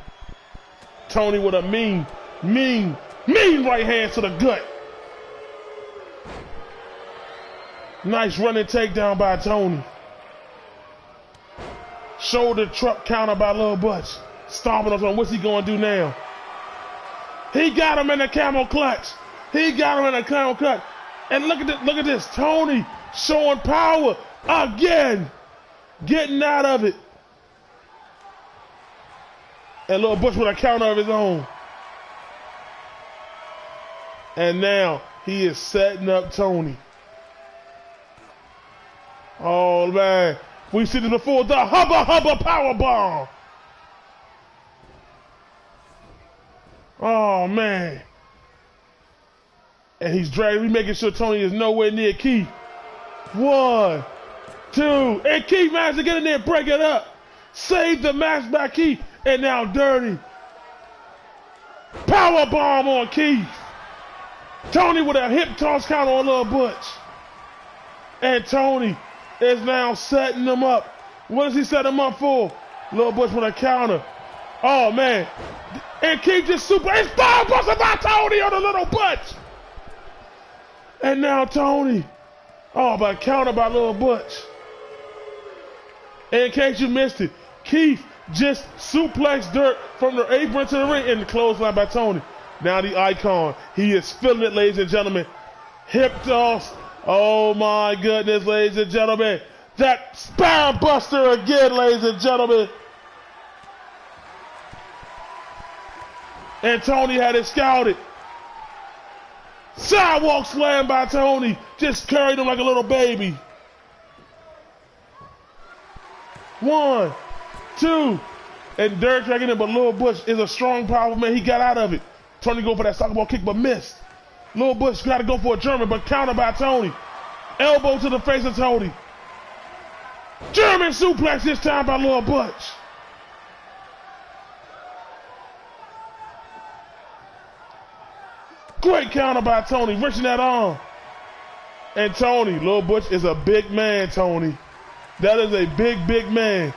Tony with a mean right hand to the gut. Nice running takedown by Tony. Shoulder truck counter by Little Butch. Stomping on him. What's he going to do now? He got him in the camel clutch. And look at this. Tony showing power again. Getting out of it. And Little Butch with a counter of his own. And now he is setting up Tony. Oh man. We've seen this before. The hubba power bomb. Oh man. And he's dragging, making sure Tony is nowhere near Keith. 1, 2, and Keith managed to get in there and break it up. Save the match by Keith. And now Dirty. Power bomb on Keith. Tony with a hip toss counter on Little Butch. And Tony is now setting him up. What does he set him up for? Little Butch with a counter. Oh man. And Keith just it's ball busted by Tony on the Little Butch. And now Tony. Oh, by counter by Little Butch. And in case you missed it, Keith just suplexed Dirt from the apron to the ring in the clothesline by Tony. Now the icon. He is feeling it, ladies and gentlemen. Hip toss. Oh my goodness, ladies and gentlemen. That spine buster again, ladies and gentlemen. And Tony had it scouted. Sidewalk slam by Tony. Just carried him like a little baby. 1, 2. And Dirt dragging him, but Little Butch is a strong, powerful man. He got out of it. Tony go for that soccer ball kick, but missed. Little Butch got to go for a German, but countered by Tony. Elbow to the face of Tony. German suplex this time by Little Butch. Great counter by Tony, reaching that arm. And Tony, Little Butch is a big man, Tony. That is a big man.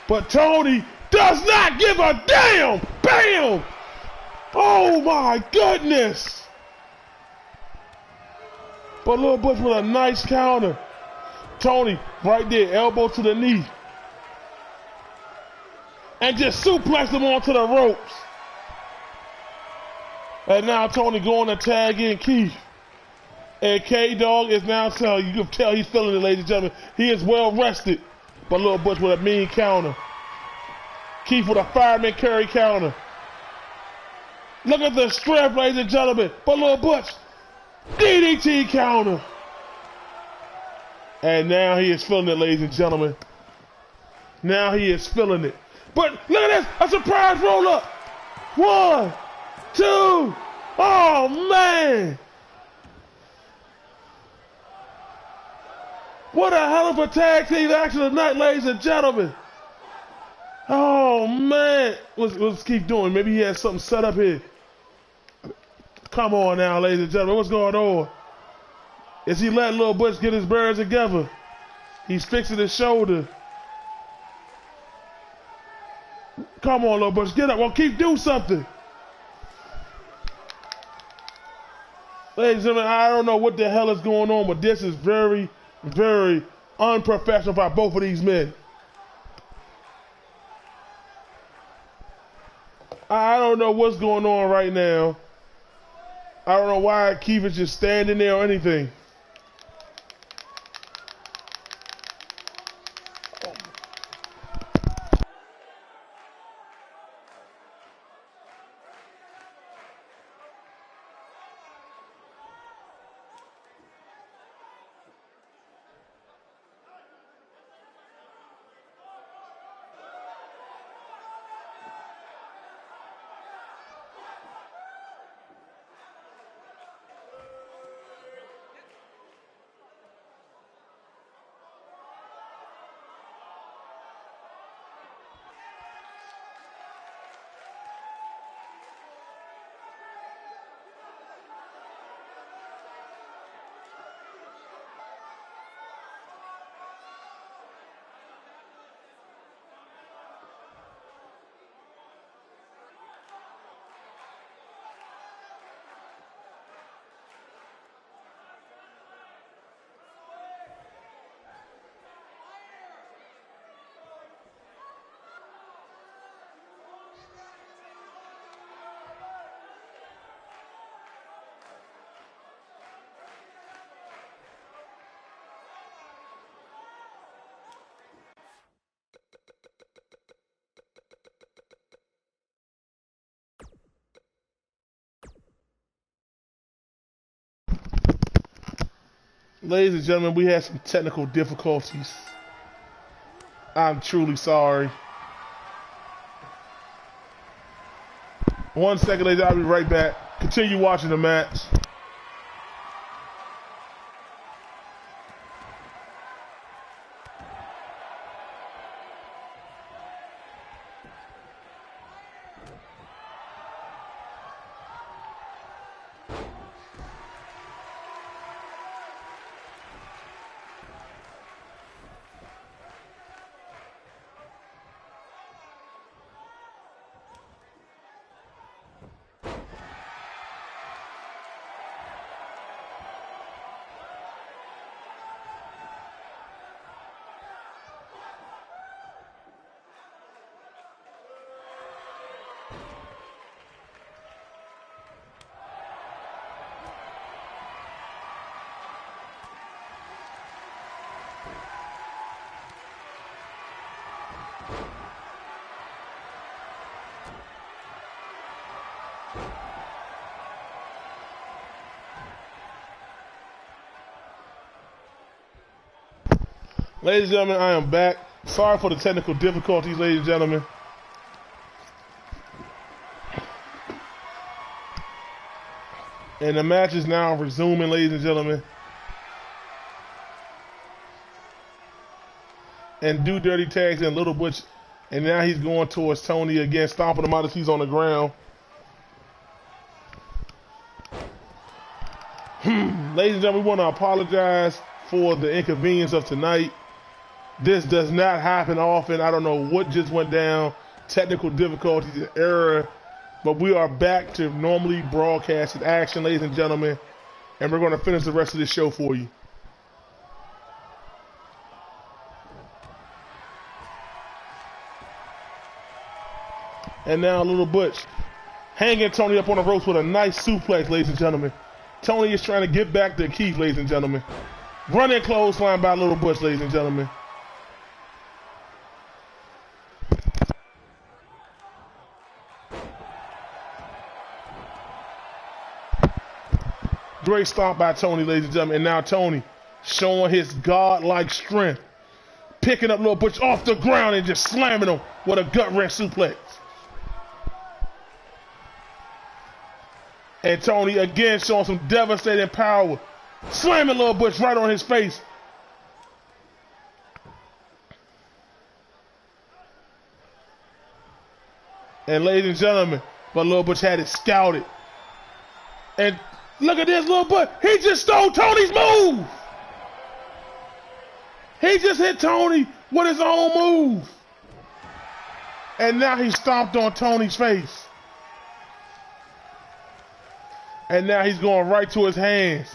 But Tony does not give a damn. Bam! Oh my goodness. But Little Butch with a nice counter. Tony right there, elbow to the knee. And just suplexed him onto the ropes. And now Tony going to tag in Keith. And K-Dog is now telling, you can tell he's feeling it, ladies and gentlemen. He is well rested. But Little Butch with a mean counter. Keith with a fireman carry counter. Look at the strength, ladies and gentlemen. But Little Butch, DDT counter. And now he is feeling it, ladies and gentlemen. Now he is feeling it. But look at this, a surprise roll up. 1, 2. Oh man. What a hell of a tag team action tonight, ladies and gentlemen. Oh man. What's Keith doing? Maybe he has something set up here. Come on now, ladies and gentlemen. What's going on? Is he letting Little Butch get his bearings together? He's fixing his shoulder. Come on, little Butch, get up. Well, keep doing something. Ladies and gentlemen, I don't know what the hell is going on, but this is very, very unprofessional by both of these men. I don't know what's going on right now. I don't know why Keith is just standing there or anything. Ladies and gentlemen, we had some technical difficulties. I'm truly sorry. 1 second, ladies, I'll be right back. Continue watching the match. Ladies and gentlemen, I am back. Sorry for the technical difficulties, ladies and gentlemen. And the match is now resuming, ladies and gentlemen. And Do Dirty tags in Little Butch. And now he's going towards Tony again, stomping him out as he's on the ground. Ladies and gentlemen, we want to apologize for the inconvenience of tonight. This does not happen often. I don't know what just went down. Technical difficulties, error. But we are back to normally broadcasted action, ladies and gentlemen. And we're going to finish the rest of this show for you. And now Little Butch hanging Tony up on the ropes with a nice suplex, ladies and gentlemen. Tony is trying to get back to Keith, ladies and gentlemen. Running clothesline by Little Butch, ladies and gentlemen. Great stomp by Tony, ladies and gentlemen. And now Tony showing his godlike strength. Picking up Little Butch off the ground and just slamming him with a gut-wrench suplex. And Tony again showing some devastating power. Slamming Little Butch right on his face. And ladies and gentlemen, but Little Butch had it scouted. And look at this Little Butch. He just stole Tony's move. He just hit Tony with his own move. And now he stomped on Tony's face. And now he's going right to his hands.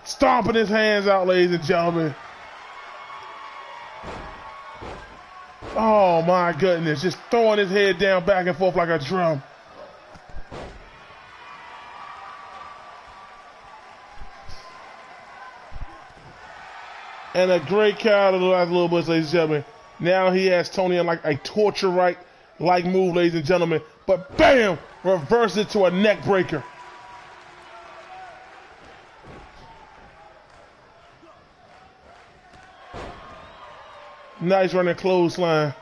Stomping his hands out, ladies and gentlemen. Oh my goodness, just throwing his head down back and forth like a drum. And a great count of the last little bit, ladies and gentlemen. Now he has Tony in like a torture like move, ladies and gentlemen. But bam, reverse it to a neck breaker. Nice running clothesline.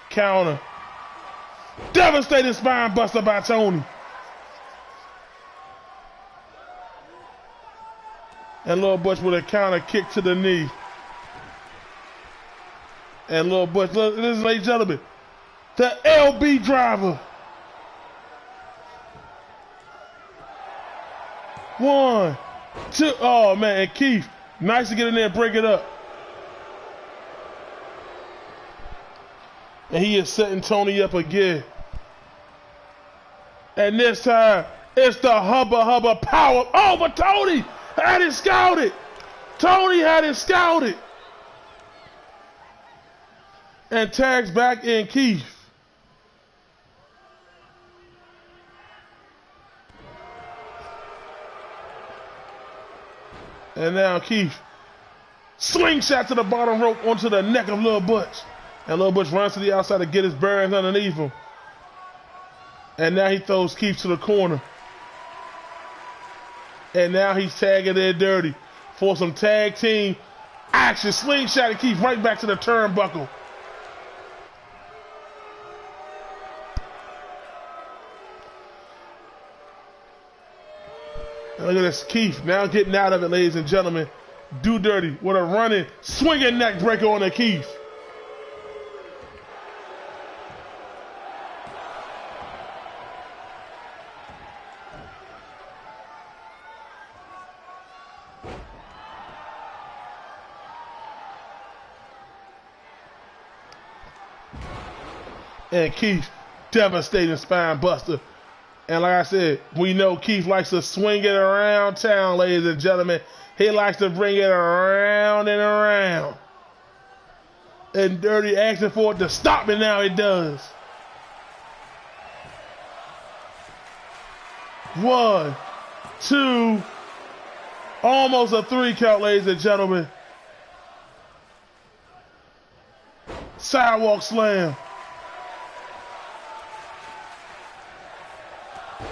Counter. Devastating spine buster by Tony. And Lil Butch with a counter kick to the knee. And Lil Butch, look, ladies and gentlemen, the LB driver. 1, 2, oh man, and Keith, nice to get in there and break it up. And he is setting Tony up again. And this time, it's the Hubba power. Oh, but Tony had it scouted. Tony had it scouted. And tags back in Keith. And now Keith. Slingshot to the bottom rope onto the neck of Lil Butch. And Lil Butch runs to the outside to get his bearings underneath him. And now he throws Keith to the corner. And now he's tagging in Dirty for some tag team action. Slingshot and Keith right back to the turnbuckle. And look at this, Keith now getting out of it, ladies and gentlemen. Do Dirty with a running, swinging neck breaker on the Keith. And Keith, devastating spine buster. And like I said, we know Keith likes to swing it around town, ladies and gentlemen. He likes to bring it around and around. And Dirty asking for it to stop, and now it does. 1, 2, almost a 3 count, ladies and gentlemen. Sidewalk slam.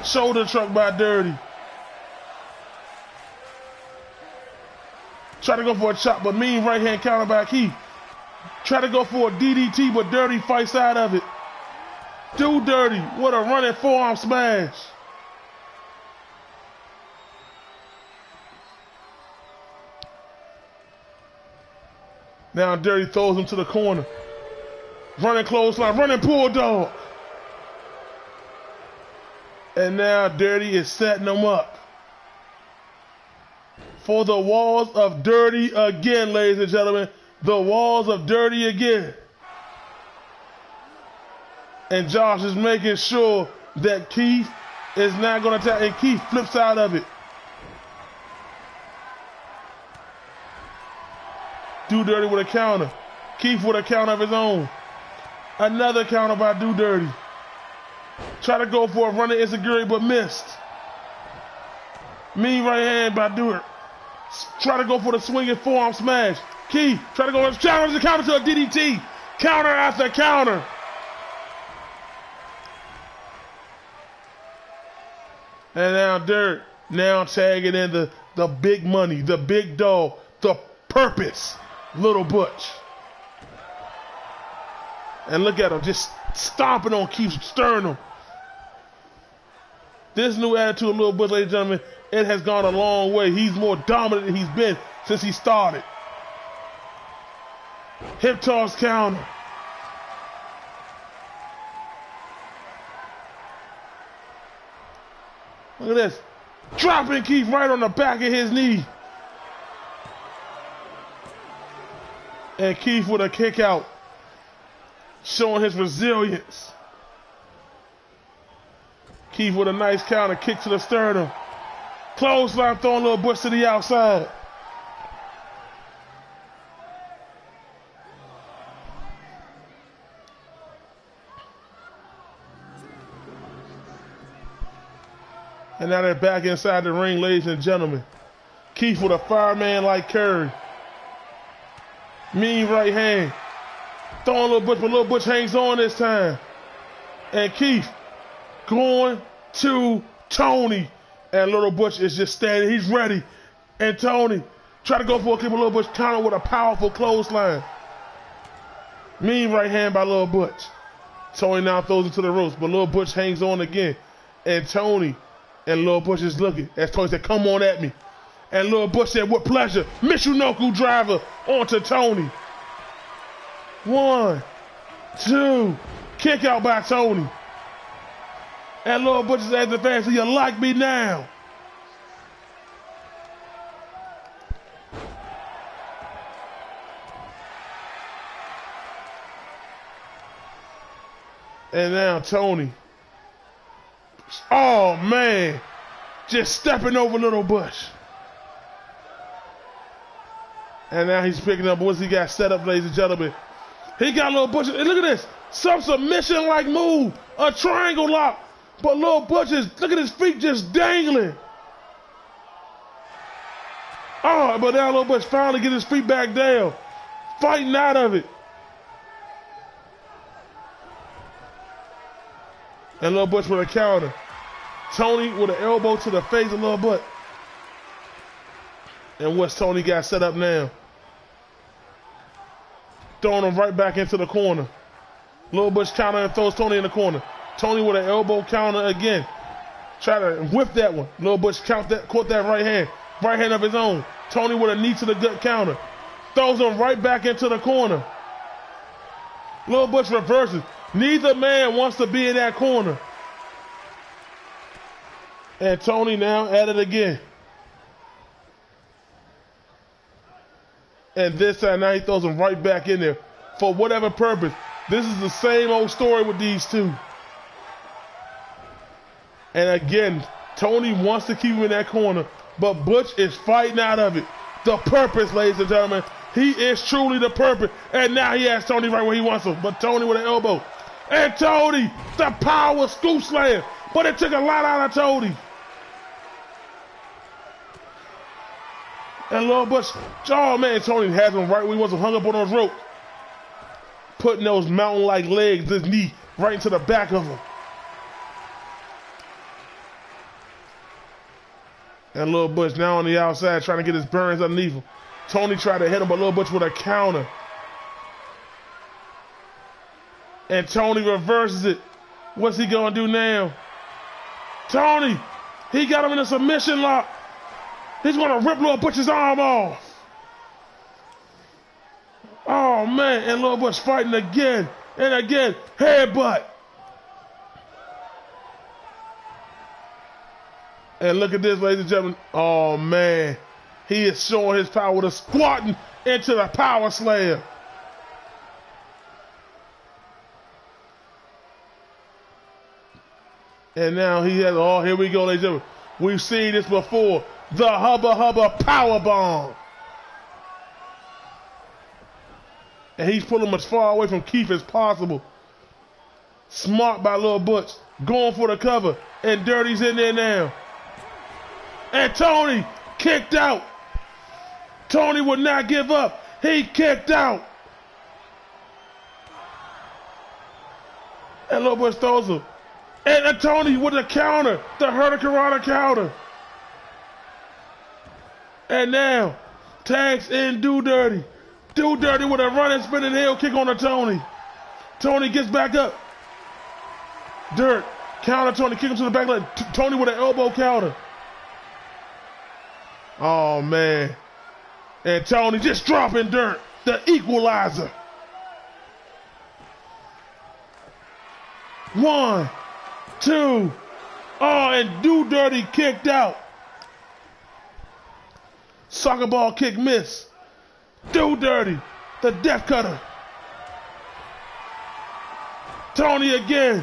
Shoulder truck by Dirty. Try to go for a chop, but mean right hand counter by Keith. Try to go for a DDT, but Dirty fights out of it. Do Dirty with a running forearm smash. Now Dirty throws him to the corner. Running clothesline, running bulldog. And now Dirty is setting them up for the walls of Dirty again, ladies and gentlemen. The walls of Dirty again. And Josh is making sure that Keith is not going to attack. And Keith flips out of it. Do Dirty with a counter. Keith with a counter of his own. Another counter by Do Dirty. Try to go for a running insecurity, but missed. Mean right hand by Dewar. Try to go for the swinging forearm smash. Keith, try to go challenge the counter to a DDT. Counter after counter. And now Dirt, now tagging in the big money, the big dog, the purpose, Little Butch. And look at him, just stomping on Keith's sternum. This new attitude of Little Butch, ladies and gentlemen, it has gone a long way. He's more dominant than he's been since he started. Hip toss counter. Look at this. Dropping Keith right on the back of his knee. And Keith with a kick out. showing his resilience. Keith with a nice counter kick to the sternum. Clothesline throwing Little Butch to the outside. And now they're back inside the ring, ladies and gentlemen. Keith with a fireman like Curry. Mean right hand. Throwing Little Butch, but Little Butch hangs on this time. And Keith going to Tony. And Little Butch is just standing. He's ready. And Tony try to go for a kick, but Little Butch counter with a powerful clothesline. Mean right hand by Little Butch. Tony now throws it to the ropes, but Little Butch hangs on again. And Tony and Little Butch is looking as Tony said, come on at me. And Little Butch said, with pleasure. Michinoku driver onto Tony. 1, 2, kick out by Tony. And Little Butch is asking the fans, so you like me now? And now Tony. Oh man. Just stepping over Little Butch. And now he's picking up once he got set up, ladies and gentlemen. He got Little Butch. And look at this. Some submission-like move. A triangle lock. But Little Butch is, look at his feet just dangling. Oh, but now Little Butch finally get his feet back down. Fighting out of it. And Little Butch with a counter. Tony with an elbow to the face of Little Butch. And what's Tony got set up now? Throwing him right back into the corner. Little Butch counter and throws Tony in the corner. Tony with an elbow counter again. Try to whip that one. Little Butch caught that right hand. Right hand of his own. Tony with a knee to the gut counter. Throws him right back into the corner. Little Butch reverses. Neither man wants to be in that corner. And Tony now at it again. And this time now he throws him right back in there. For whatever purpose. This is the same old story with these two. And again, Tony wants to keep him in that corner. But Butch is fighting out of it. The purpose, ladies and gentlemen. He is truly the purpose. And now he has Tony right where he wants him. But Tony with an elbow. And Tony, the power scoop slam. But it took a lot out of Tony. And Little Butch, oh man, Tony has him right where he wants him, hung up on those ropes. Putting those mountain-like legs, his knee, right into the back of him. And Little Butch now on the outside trying to get his burns underneath him. Tony tried to hit him, but Little Butch with a counter. And Tony reverses it. What's he gonna do now? Tony, he got him in a submission lock. He's gonna rip Little Butch's arm off. Oh man, and Little Butch fighting again and again. Headbutt. And look at this, ladies and gentlemen. Oh man, he is showing his power with a squatting into the power slam. And now he has, oh, here we go, ladies and gentlemen. We've seen this before. The Hubba Hubba Power Bomb. And he's pulling him as far away from Keith as possible. Smart by Little Butch. Going for the cover. And Dirty's in there now. And Tony kicked out. Tony would not give up. He kicked out. And Little Butch throws him. And Tony with a counter. The Hurricanrana counter. And now, tags in Do Dirty. Do Dirty with a running spinning heel kick on the Tony. Tony gets back up. Dirt. Counter Tony. Kick him to the back leg. Tony with an elbow counter. Oh, man. And Tony just dropping Dirt. The equalizer. 1, 2. Oh, and Do Dirty kicked out. Soccer ball kick miss. Do Dirty. The death cutter. Tony again.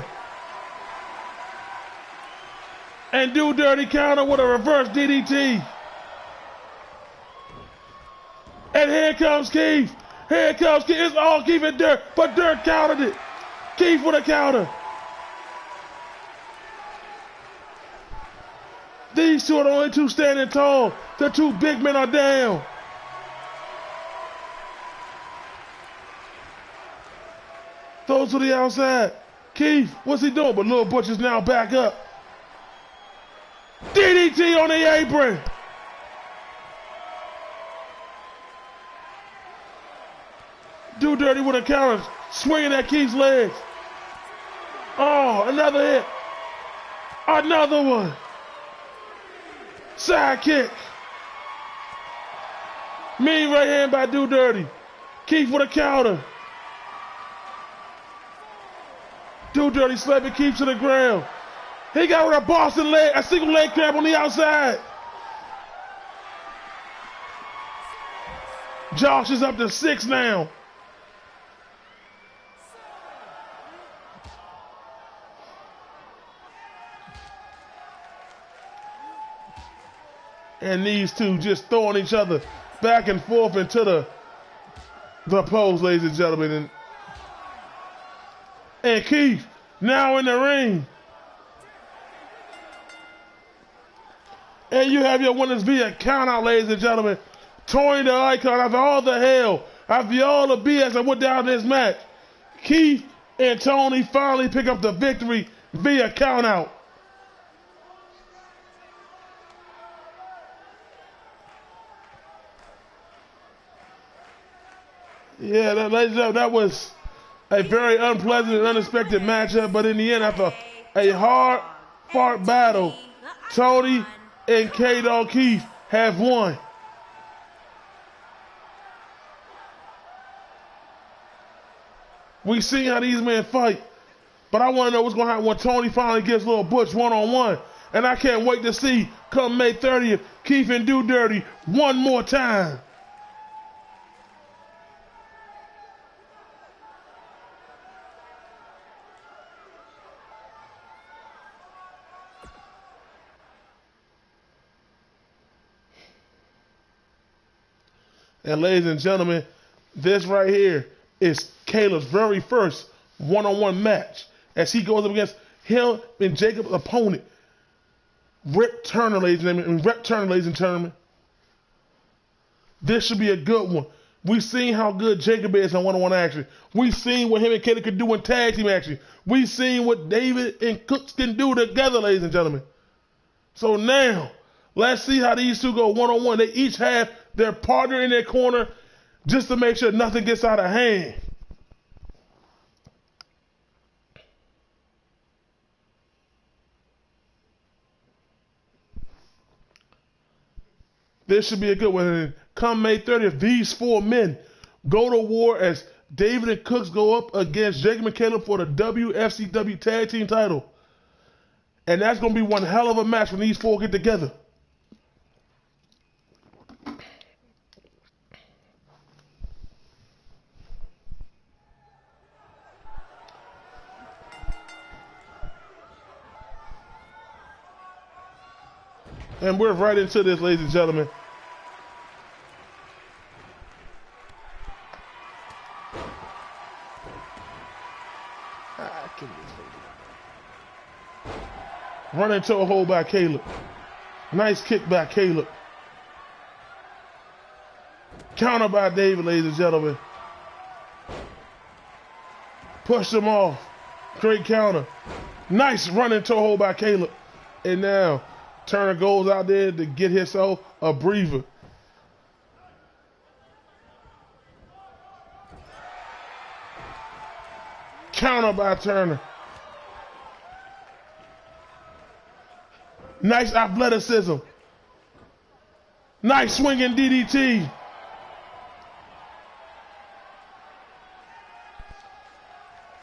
And Do Dirty counter with a reverse DDT. And here comes Keith. Here comes Keith. It's all Keith and Dirt, but Dirt countered it. Keith with a counter. These two are the only two standing tall. The two big men are down. Those to the outside. Keith, what's he doing? But Lil Butch is now back up. DDT on the apron. Do Dirty with a counter, swinging at Keith's legs. Oh, another hit. Another one. Side kick. Mean right hand by Do Dirty. Keith with a counter. Do Dirty slapping Keith to the ground. He got with a Boston leg, a single leg crab on the outside. Josh is up to 6 now. And these two just throwing each other back and forth into the post, ladies and gentlemen. And Keith now in the ring. And you have your winners via countout, ladies and gentlemen. Tony the Icon, after all the hell, after all the BS that went down this match, Keith and Tony finally pick up the victory via countout. Yeah, ladies and gentlemen, that was a very unpleasant and unexpected matchup, but in the end, after a hard-fought battle, Tony and K-Dog Keith have won. We see how these men fight, but I want to know what's going to happen when Tony finally gets Lil Butch one-on-one. And I can't wait to see, come May 30th, Keith and Do Dirty one more time. And ladies and gentlemen, this right here is Caleb's very first one-on-one match as he goes up against him and Jacob's opponent, Rip Turner, ladies and gentlemen. This should be a good one. We've seen how good Jacob is in one-on-one action. We've seen what him and Caleb can do in tag team action. We've seen what David and Cooks can do together, ladies and gentlemen. So now, let's see how these two go one-on-one. They each have their partner in their corner just to make sure nothing gets out of hand. This should be a good one. And come May 30th, these 4 men go to war as David and Cooks go up against Jacob and Caleb for the Wfcw tag team title. And that's going to be one hell of a match when these 4 get together. And we're right into this, ladies and gentlemen. Run into a hole by Caleb. Nice kick by Caleb. Counter by David, ladies and gentlemen. Push him off. Great counter. Nice run into a hole by Caleb. And now Turner goes out there to get himself a breather. Counter by Turner. Nice athleticism. Nice swinging DDT.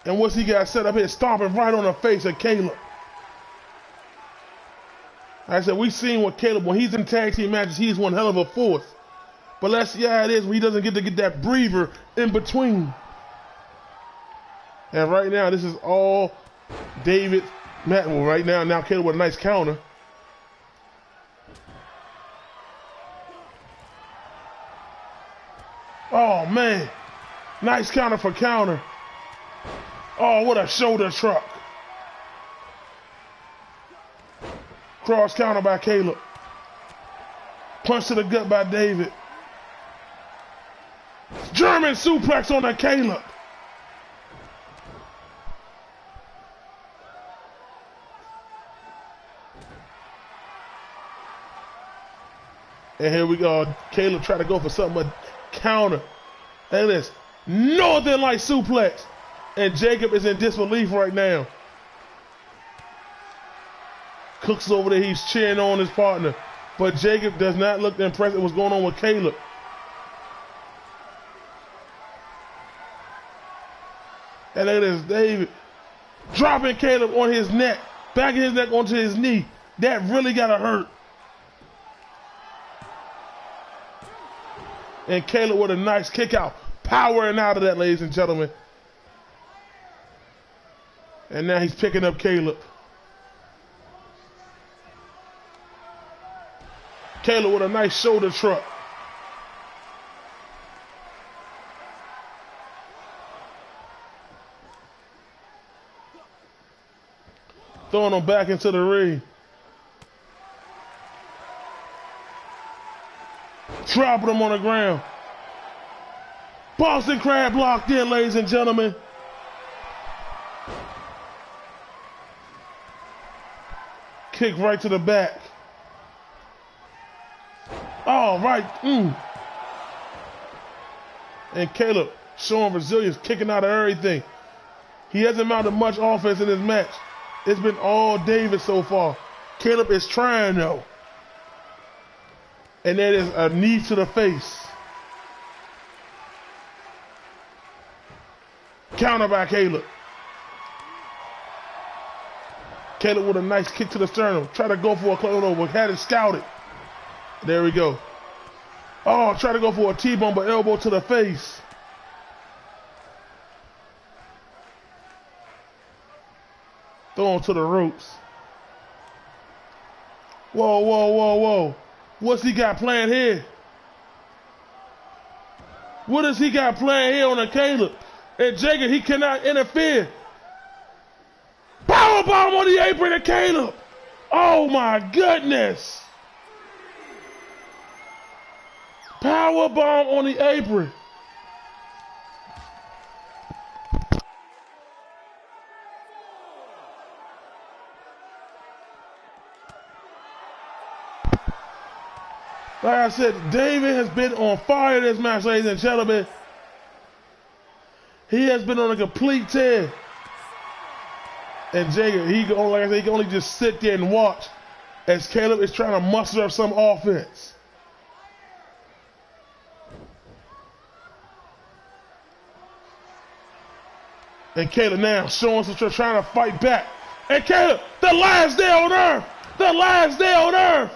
And what's he got set up here? Stomping right on the face of Caleb. Like I said, we've seen what Caleb, when he's in tag team matches, he's one hell of a force. But let's see how it is when he doesn't get to get that breather in between. And right now, this is all David Matt. Well, right now Caleb with a nice counter. Oh, man. Nice counter for counter. Oh, what a shoulder truck. Cross counter by Caleb. Punch to the gut by David. German suplex on the Caleb. And here we go. Caleb trying to go for something but counter. And this Northern Light suplex. And Jacob is in disbelief right now. Cook's over there. He's cheering on his partner. But Jacob does not look impressed at what's going on with Caleb. And look at this, David dropping Caleb on his neck, backing his neck onto his knee. That really gotta hurt. And Caleb with a nice kick out, powering out of that, ladies and gentlemen. And now he's picking up Caleb. Caleb with a nice shoulder truck. Throwing him back into the ring. Dropping him on the ground. Boston Crab locked in, ladies and gentlemen. Kick right to the back. All right. And Caleb showing resilience, kicking out of everything. He hasn't mounted much offense in this match. It's been all David so far. Caleb is trying though. And that is a knee to the face. Counter by Caleb. Caleb with a nice kick to the sternum. Try to go for a close over. Had it scouted. There we go. Oh, try to go for a T-bone, but elbow to the face. Throw him to the ropes. Whoa, whoa, whoa, whoa. What's he got planned here? What does he got planned here on the Caleb? And Jacob, he cannot interfere. Powerbomb on the apron of Caleb. Oh my goodness. Powerbomb on the apron. Like I said, David has been on fire this match, ladies and gentlemen. He has been on a complete tear. And Jacob, he can only, like I said, he can only just sit there and watch as Caleb is trying to muster up some offense. And Caleb now showing some trying to fight back. And Caleb, the last day on earth! The last day on earth!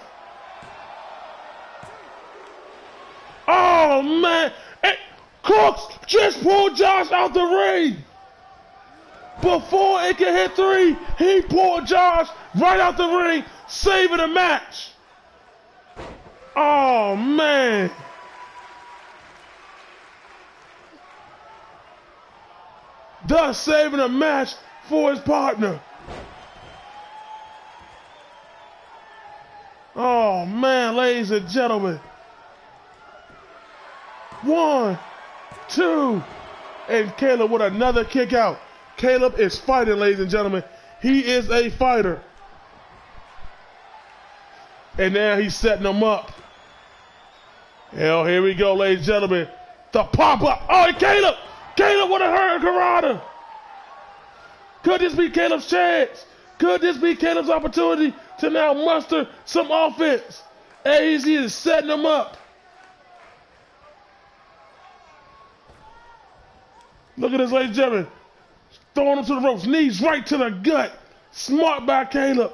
Oh man! And Crooks just pulled Josh out the ring! Before it can hit 3, he pulled Josh right out the ring, saving the match. Oh man! Thus saving a match for his partner. Oh man, ladies and gentlemen. 1, 2, and Caleb with another kick out. Caleb is fighting, ladies and gentlemen. He is a fighter. And now he's setting them up. Hell, here we go, ladies and gentlemen. The pop-up. Oh, Caleb! Caleb with a hurricanrana. Could this be Caleb's chance? Could this be Caleb's opportunity to now muster some offense? AZ is setting them up. Look at this, ladies and gentlemen. Throwing him to the ropes. Knees right to the gut. Smart by Caleb.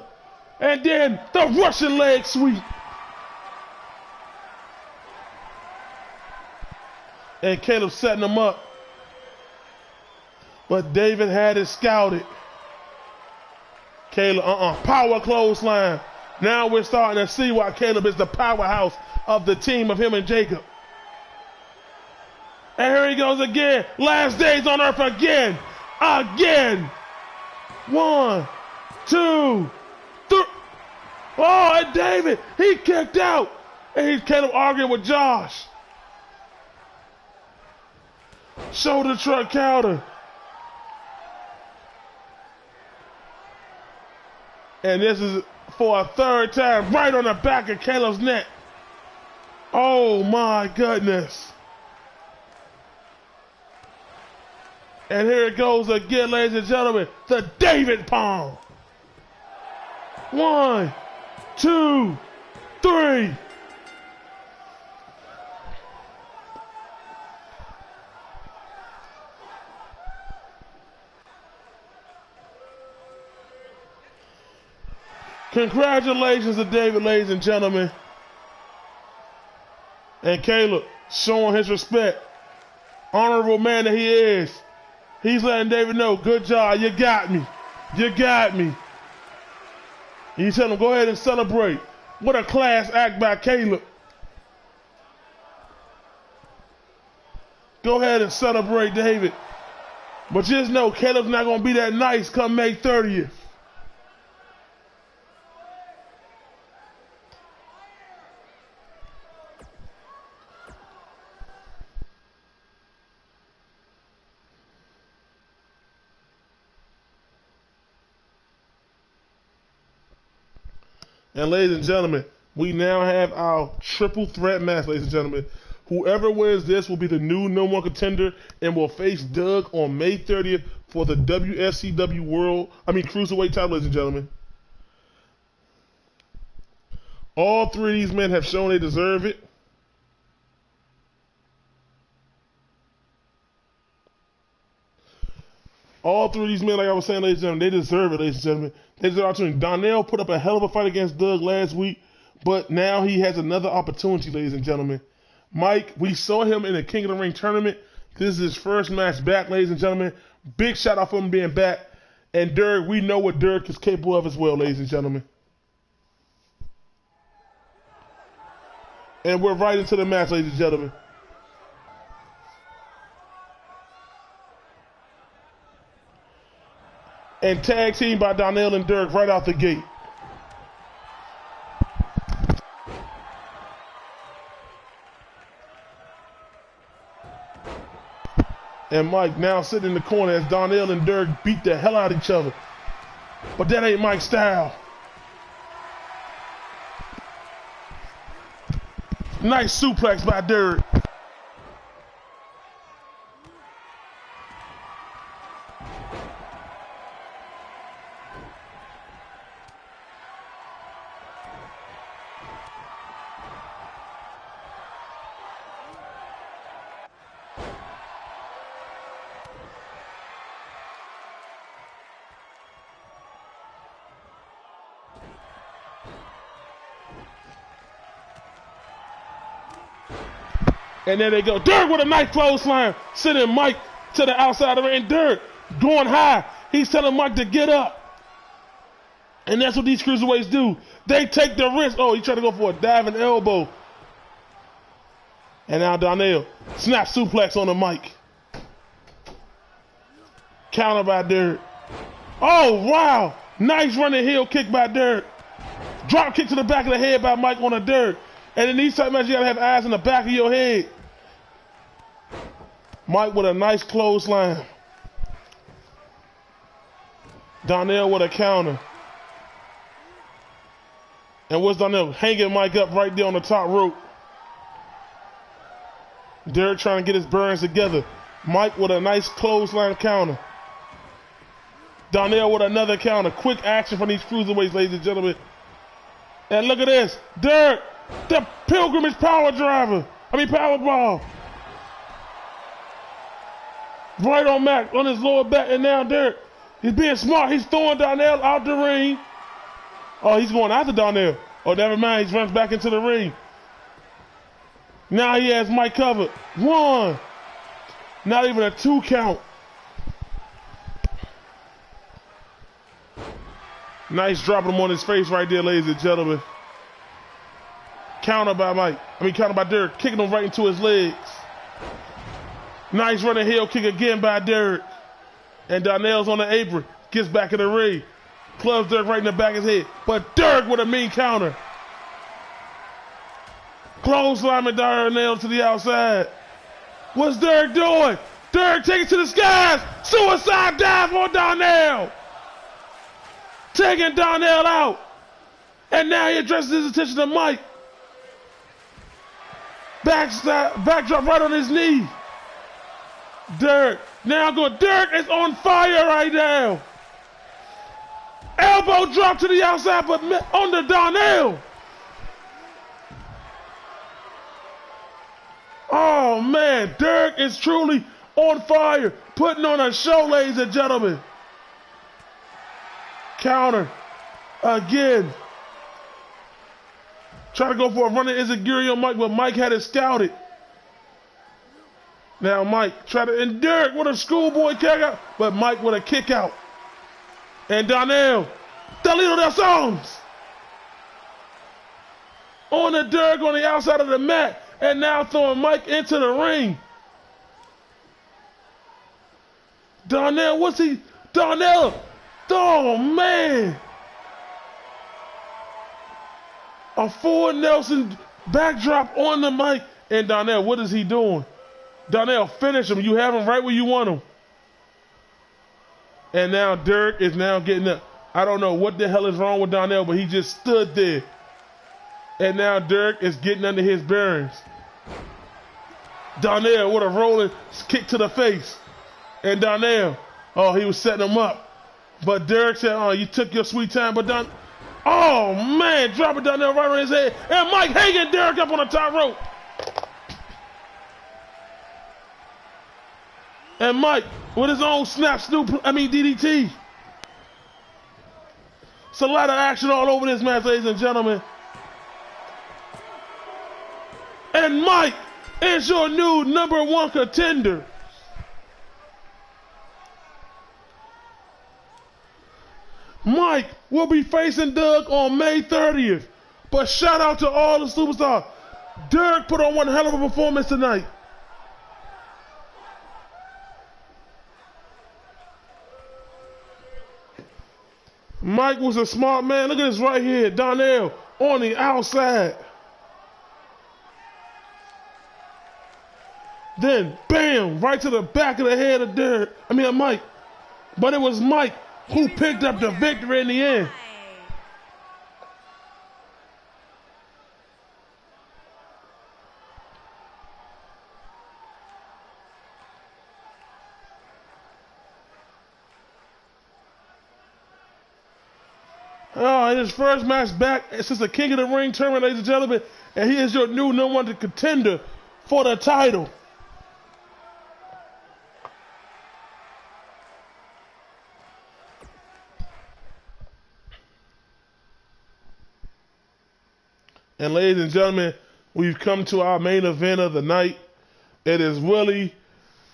And then the Russian leg sweep. And Caleb setting him up. But David had it scouted. Caleb, power clothesline. Now we're starting to see why Caleb is the powerhouse of the team of him and Jacob. And here he goes again. Last days on earth again. Again. 1, 2, 3. Oh, and David, he kicked out. And he's Caleb arguing with Josh. Shoulder truck counter. And this is for a third time, right on the back of Caleb's neck. Oh my goodness. And here it goes again, ladies and gentlemen, the David Palm. 1, 2, 3. Congratulations to David, ladies and gentlemen. And Caleb showing his respect. Honorable man that he is. He's letting David know, good job, you got me. You got me. And he's telling him, go ahead and celebrate. What a class act by Caleb. Go ahead and celebrate, David. But just know, Caleb's not going to be that nice come May 30th. And ladies and gentlemen, we now have our triple threat match, ladies and gentlemen. Whoever wins this will be the new #1 contender and will face Doug on May 30th for the Wfcw Cruiserweight title, ladies and gentlemen. All three of these men have shown they deserve it. All three of these men, like I was saying, ladies and gentlemen, they deserve it, ladies and gentlemen. They deserve the opportunity. Donnell put up a hell of a fight against Doug last week, but now he has another opportunity, ladies and gentlemen. Mike, we saw him in the King of the Ring tournament. This is his first match back, ladies and gentlemen. Big shout out for him being back. And Dirk, we know what Dirk is capable of as well, ladies and gentlemen. And we're right into the match, ladies and gentlemen. And tag team by Donnell and Dirk right out the gate. And Mike now sitting in the corner as Donnell and Dirk beat the hell out of each other. But that ain't Mike's style. Nice suplex by Dirk. And there they go. Dirk with a nice clothesline. Sending Mike to the outside of the ring. Dirk going high. He's telling Mike to get up. And that's what these cruiserweights do. They take the risk. Oh, he tried to go for a diving elbow. And now Donnell. Snap suplex on the mic. Counter by Dirk. Oh, wow. Nice running heel kick by Dirk. Drop kick to the back of the head by Mike on a Dirk. And in these type of matches, you gotta have eyes in the back of your head. Mike with a nice clothesline. Donnell with a counter. And what's Donnell? Hanging Mike up right there on the top rope. Derek trying to get his burns together. Mike with a nice clothesline counter. Donnell with another counter. Quick action from these cruiserweights, ladies and gentlemen. And look at this. Derek, the pilgrimage power ball. Right on Mac, on his lower back, and now Derek, he's being smart. He's throwing Donnell out the ring. Oh, he's going after Donnell. Oh, never mind, he runs back into the ring. Now he has Mike covered. 1. Not even a 2 count. Nice dropping him on his face right there, ladies and gentlemen. Counter by Mike. Counter by Derek. Kicking him right into his legs. Nice running heel kick again by Derek. And Donnell's on the apron. Gets back in the ring. Clubs Derek right in the back of his head. But Derek with a mean counter. Clothesline Donnell to the outside. What's Derek doing? Derek taking it to the skies. Suicide dive on Donnell. Taking Donnell out. And now he addresses his attention to Mike. Backdrop right on his knee. Derek. Now going. Derek is on fire right now. Elbow drop to the outside, but under Donnell. Oh, man. Derek is truly on fire. Putting on a show, ladies and gentlemen. Counter. Again. Try to go for a running Izagiri on Mike, but Mike had it scouted. Now Mike try to, and Derek with a schoolboy kick out, but Mike with a kick out. And Donnell, Dalito del Songs. On the Derek on the outside of the mat, and now throwing Mike into the ring. Donnell, what's he? Donnell, oh man. A full Nelson backdrop on the mic. And Donnell, what is he doing? Donnell, finish him. You have him right where you want him. And now Derek is now getting up. I don't know what the hell is wrong with Donnell, but he just stood there. And now Derek is getting under his bearings. Donnell with a rolling kick to the face. And Donnell, oh, he was setting him up. But Derek said, oh, you took your sweet time, but oh, man, dropping Donnell right on his head. And Mike hanging Derek up on the top rope. And Mike with his own DDT. It's a lot of action all over this match, ladies and gentlemen. And Mike is your new #1 contender. Mike will be facing Doug on May 30th. But shout out to all the superstars. Derek put on one hell of a performance tonight. Mike was a smart man. Look at this right here. Donnell on the outside. Then, bam, right to the back of the head of Mike. But it was Mike who picked up the victory in the end. Oh, in his first match back since the King of the Ring tournament, ladies and gentlemen, and he is your new #1 contender for the title. And ladies and gentlemen, we've come to our main event of the night. It is Willie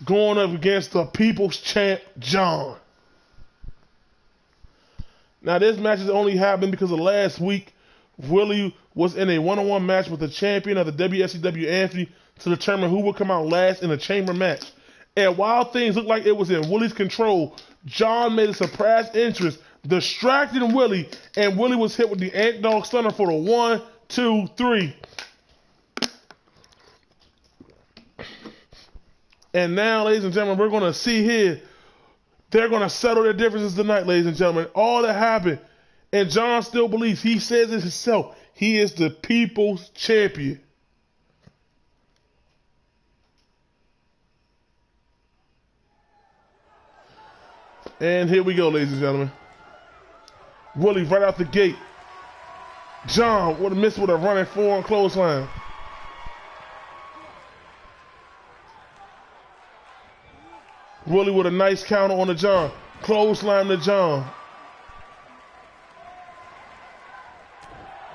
going up against the People's Champ, John. Now, this match has only happened because of last week, Willie was in a one-on-one match with the champion of the WFCW, Anthony, to determine who would come out last in a chamber match. And while things looked like it was in Willie's control, John made a surprise entrance, distracting Willie, and Willie was hit with the Ant Dog Stunner for the 1, 2, 3. And now, ladies and gentlemen, we're going to see here, they're going to settle their differences tonight, ladies and gentlemen. All that happened, and John still believes, he says it himself, he is the people's champion. And here we go, ladies and gentlemen. Willie right out the gate. John would have missed with a running forearm clothesline. Willie with a nice counter on the John. Clothesline to John.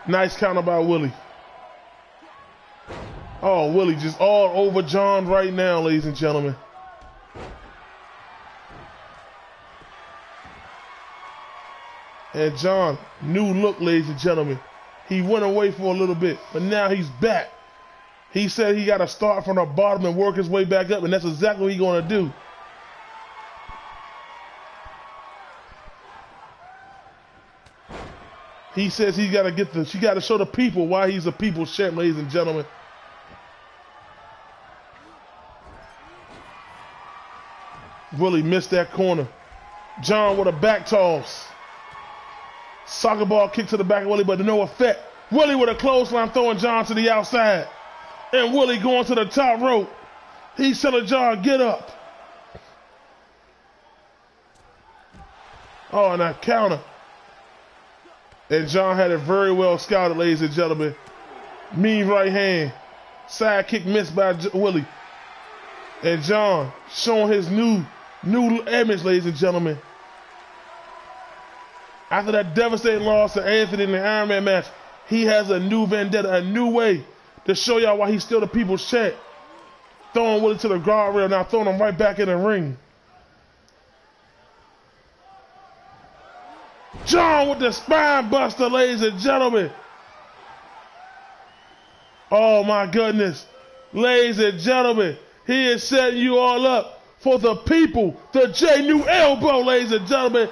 Nice counter by Willie. Oh, Willie just all over John right now, ladies and gentlemen. And John, new look, ladies and gentlemen. He went away for a little bit, but now he's back. He said he got to start from the bottom and work his way back up, and that's exactly what he's going to do. He says he got to show the people why he's a people's champ, ladies and gentlemen. Willie missed that corner. John with a back toss. Soccer ball kick to the back of Willie, but no effect. Willie with a clothesline throwing John to the outside. And Willie going to the top rope. He's telling John, get up. Oh, and that counter. And John had it very well scouted, ladies and gentlemen. Mean right hand. Side kick missed by Willie. And John showing his new image, ladies and gentlemen. After that devastating loss to Anthony in the Iron Man match, he has a new vendetta, a new way to show y'all why he's still the people's champ. Throwing Willie to the guardrail, now throwing him right back in the ring. John with the spine buster, ladies and gentlemen. Oh my goodness. Ladies and gentlemen, he is setting you all up for the people. The J New elbow, ladies and gentlemen.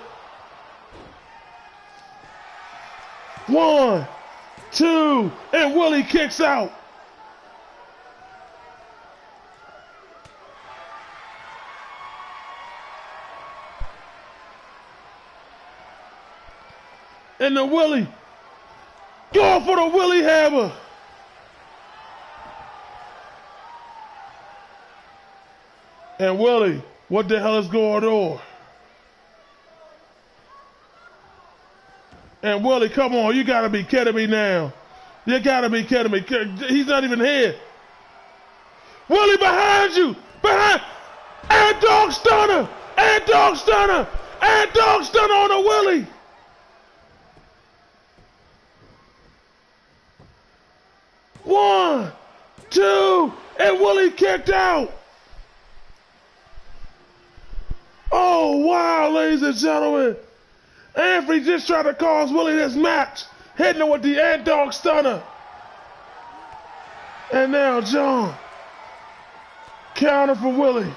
1, 2, and Willie kicks out. And the Willie, going for the Willie hammer. And Willie, what the hell is going on? And Willie, come on, you gotta be kidding me now. You gotta be kidding me. He's not even here. Willie, behind you, behind. And dog stunner, and dog stunner, and dog stunner on the Willie. One, two, and Willie kicked out. Oh, wow, ladies and gentlemen. Anthony just tried to cause Willie this match, hitting him with the Ant Dog Stunner. And now John, counter for Willie.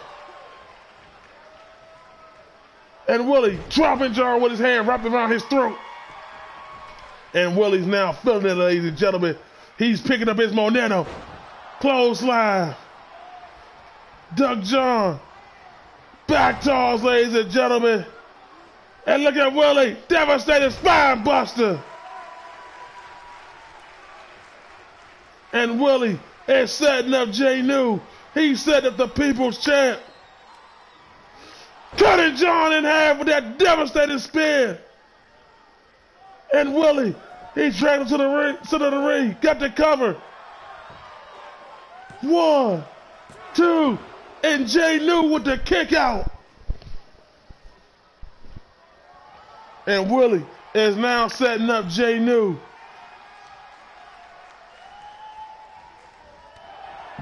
And Willie dropping John with his hand wrapped around his throat. And Willie's now feeling it, ladies and gentlemen. He's picking up his momentum. Clothesline. Doug John. Back toss, ladies and gentlemen. And look at Willie. Devastating spine buster. And Willie is setting up J New. He's setting up the people's champ. Cutting John in half with that devastating spin. And Willie, he dragged him to the ring, got the cover. 1, 2, and J New with the kick out. And Willie is now setting up J New.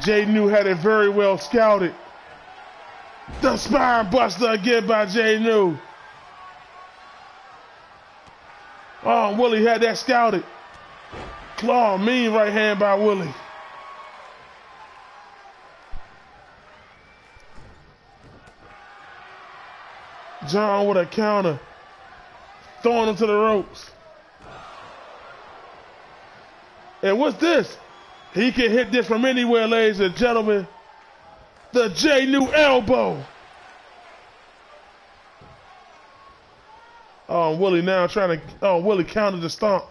J New had it very well scouted. The spine buster again by J New. Oh, Willie had that scouted. Claw, mean right hand by Willie. John with a counter. Throwing him to the ropes. And what's this? He can hit this from anywhere, ladies and gentlemen. The J New elbow. Oh, Willie now trying to, Willie countered the stomp.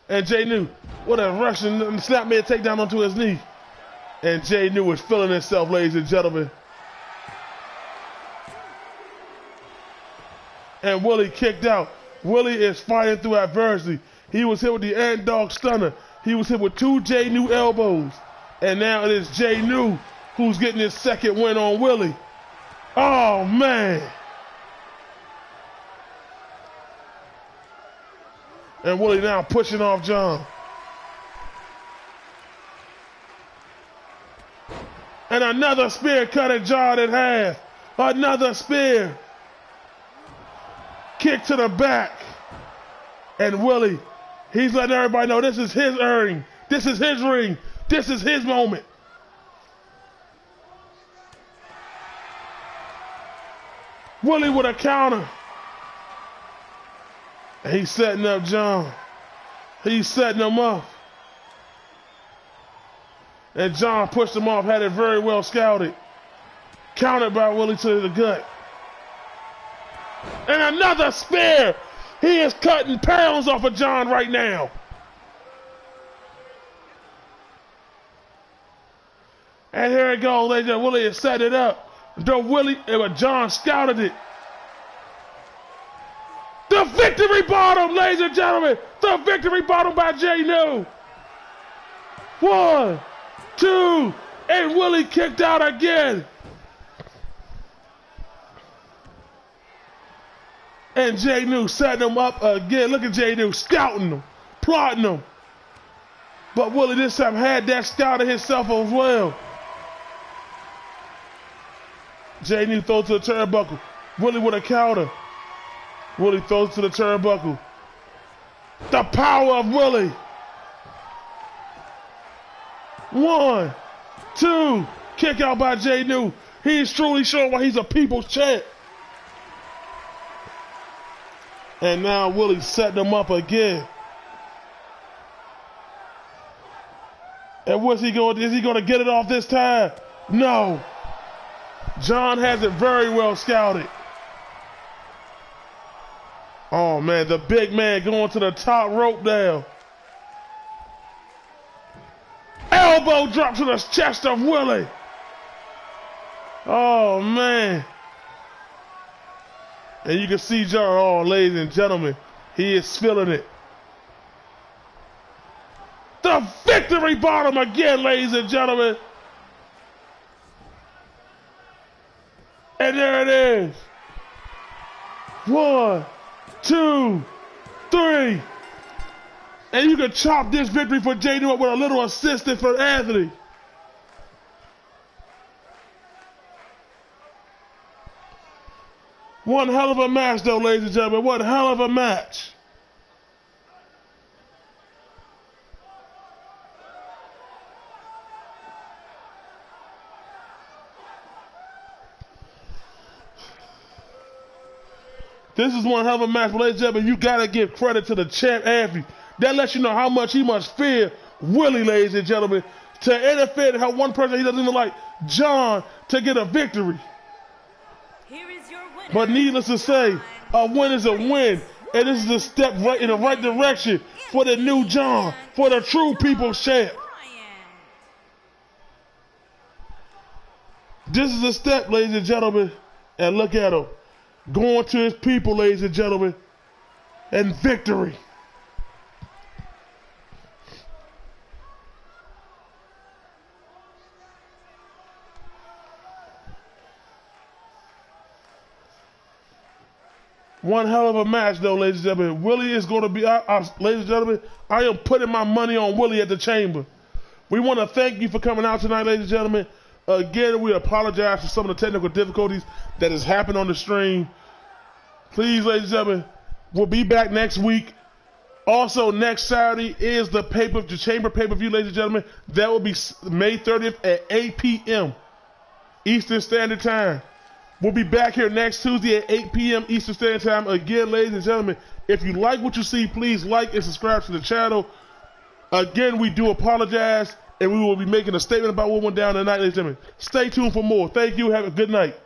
And J New, what a Russian snapmare takedown onto his knee. And J New is feeling himself, ladies and gentlemen. And Willie kicked out. Willie is fighting through adversity. He was hit with the Ant Dog Stunner. He was hit with 2 J New elbows. And now it is J New who's getting his second win on Willie. Oh, man. And Willie now pushing off John. And another spear cutting John in half. Another spear. Kick to the back. And Willie, he's letting everybody know this is his ring. This is his ring. This is his moment. Willie with a counter. He's setting up John. He's setting him up. And John pushed him off, had it very well scouted. Countered by Willie to the gut. And another spear. He is cutting pounds off of John right now. And here it goes, ladies and gentlemen. Willie has set it up. John scouted it. The victory bottom, ladies and gentlemen. The victory bottom by Jay New. 1, 2, and Willie kicked out again. And Jay New setting him up again. Look at Jay New scouting him, plotting him. But Willie this time had that scouted himself as well. Jay New throws to the turnbuckle. Willie with a counter. Willie throws to the turnbuckle. The power of Willie. 1, 2, kick out by Jay New. He's truly showing why he's a people's champ. And now Willie's setting him up again. And what's he going to do? Is he going to get it off this time? No. John has it very well scouted. Oh, man, the big man going to the top rope now. Elbow drop to the chest of Willie. Oh, man. And you can see John, oh, ladies and gentlemen, he is feeling it. The victory bottom again, ladies and gentlemen. And there it is. 1, 2, 3. And you can chop this victory for Jay New up with a little assistance for Anthony. One hell of a match, though, ladies and gentlemen. One hell of a match. This is one hell of a match, but ladies and gentlemen, you gotta give credit to the champ Anthony. That lets you know how much he must fear Willie, ladies and gentlemen, to interfere and help one person he doesn't even like, John, to get a victory. Here is your winner. But needless to say, a win is a win, and this is a step right in the right direction for the new John, for the true people's champ. This is a step, ladies and gentlemen, and look at him. Going to his people, ladies and gentlemen, and victory. One hell of a match, though, ladies and gentlemen. Willie is going to be, ladies and gentlemen, I am putting my money on Willie at the chamber. We want to thank you for coming out tonight, ladies and gentlemen. Again, we apologize for some of the technical difficulties that has happened on the stream. Please, ladies and gentlemen, we'll be back next week. Also, next Saturday is the chamber pay-per-view, ladies and gentlemen. That will be May 30th at 8 p.m. Eastern Standard Time. We'll be back here next Tuesday at 8 p.m. Eastern Standard Time. Again, ladies and gentlemen, if you like what you see, please like and subscribe to the channel. Again, we do apologize. And we will be making a statement about what went down tonight, ladies and gentlemen. Stay tuned for more. Thank you. Have a good night.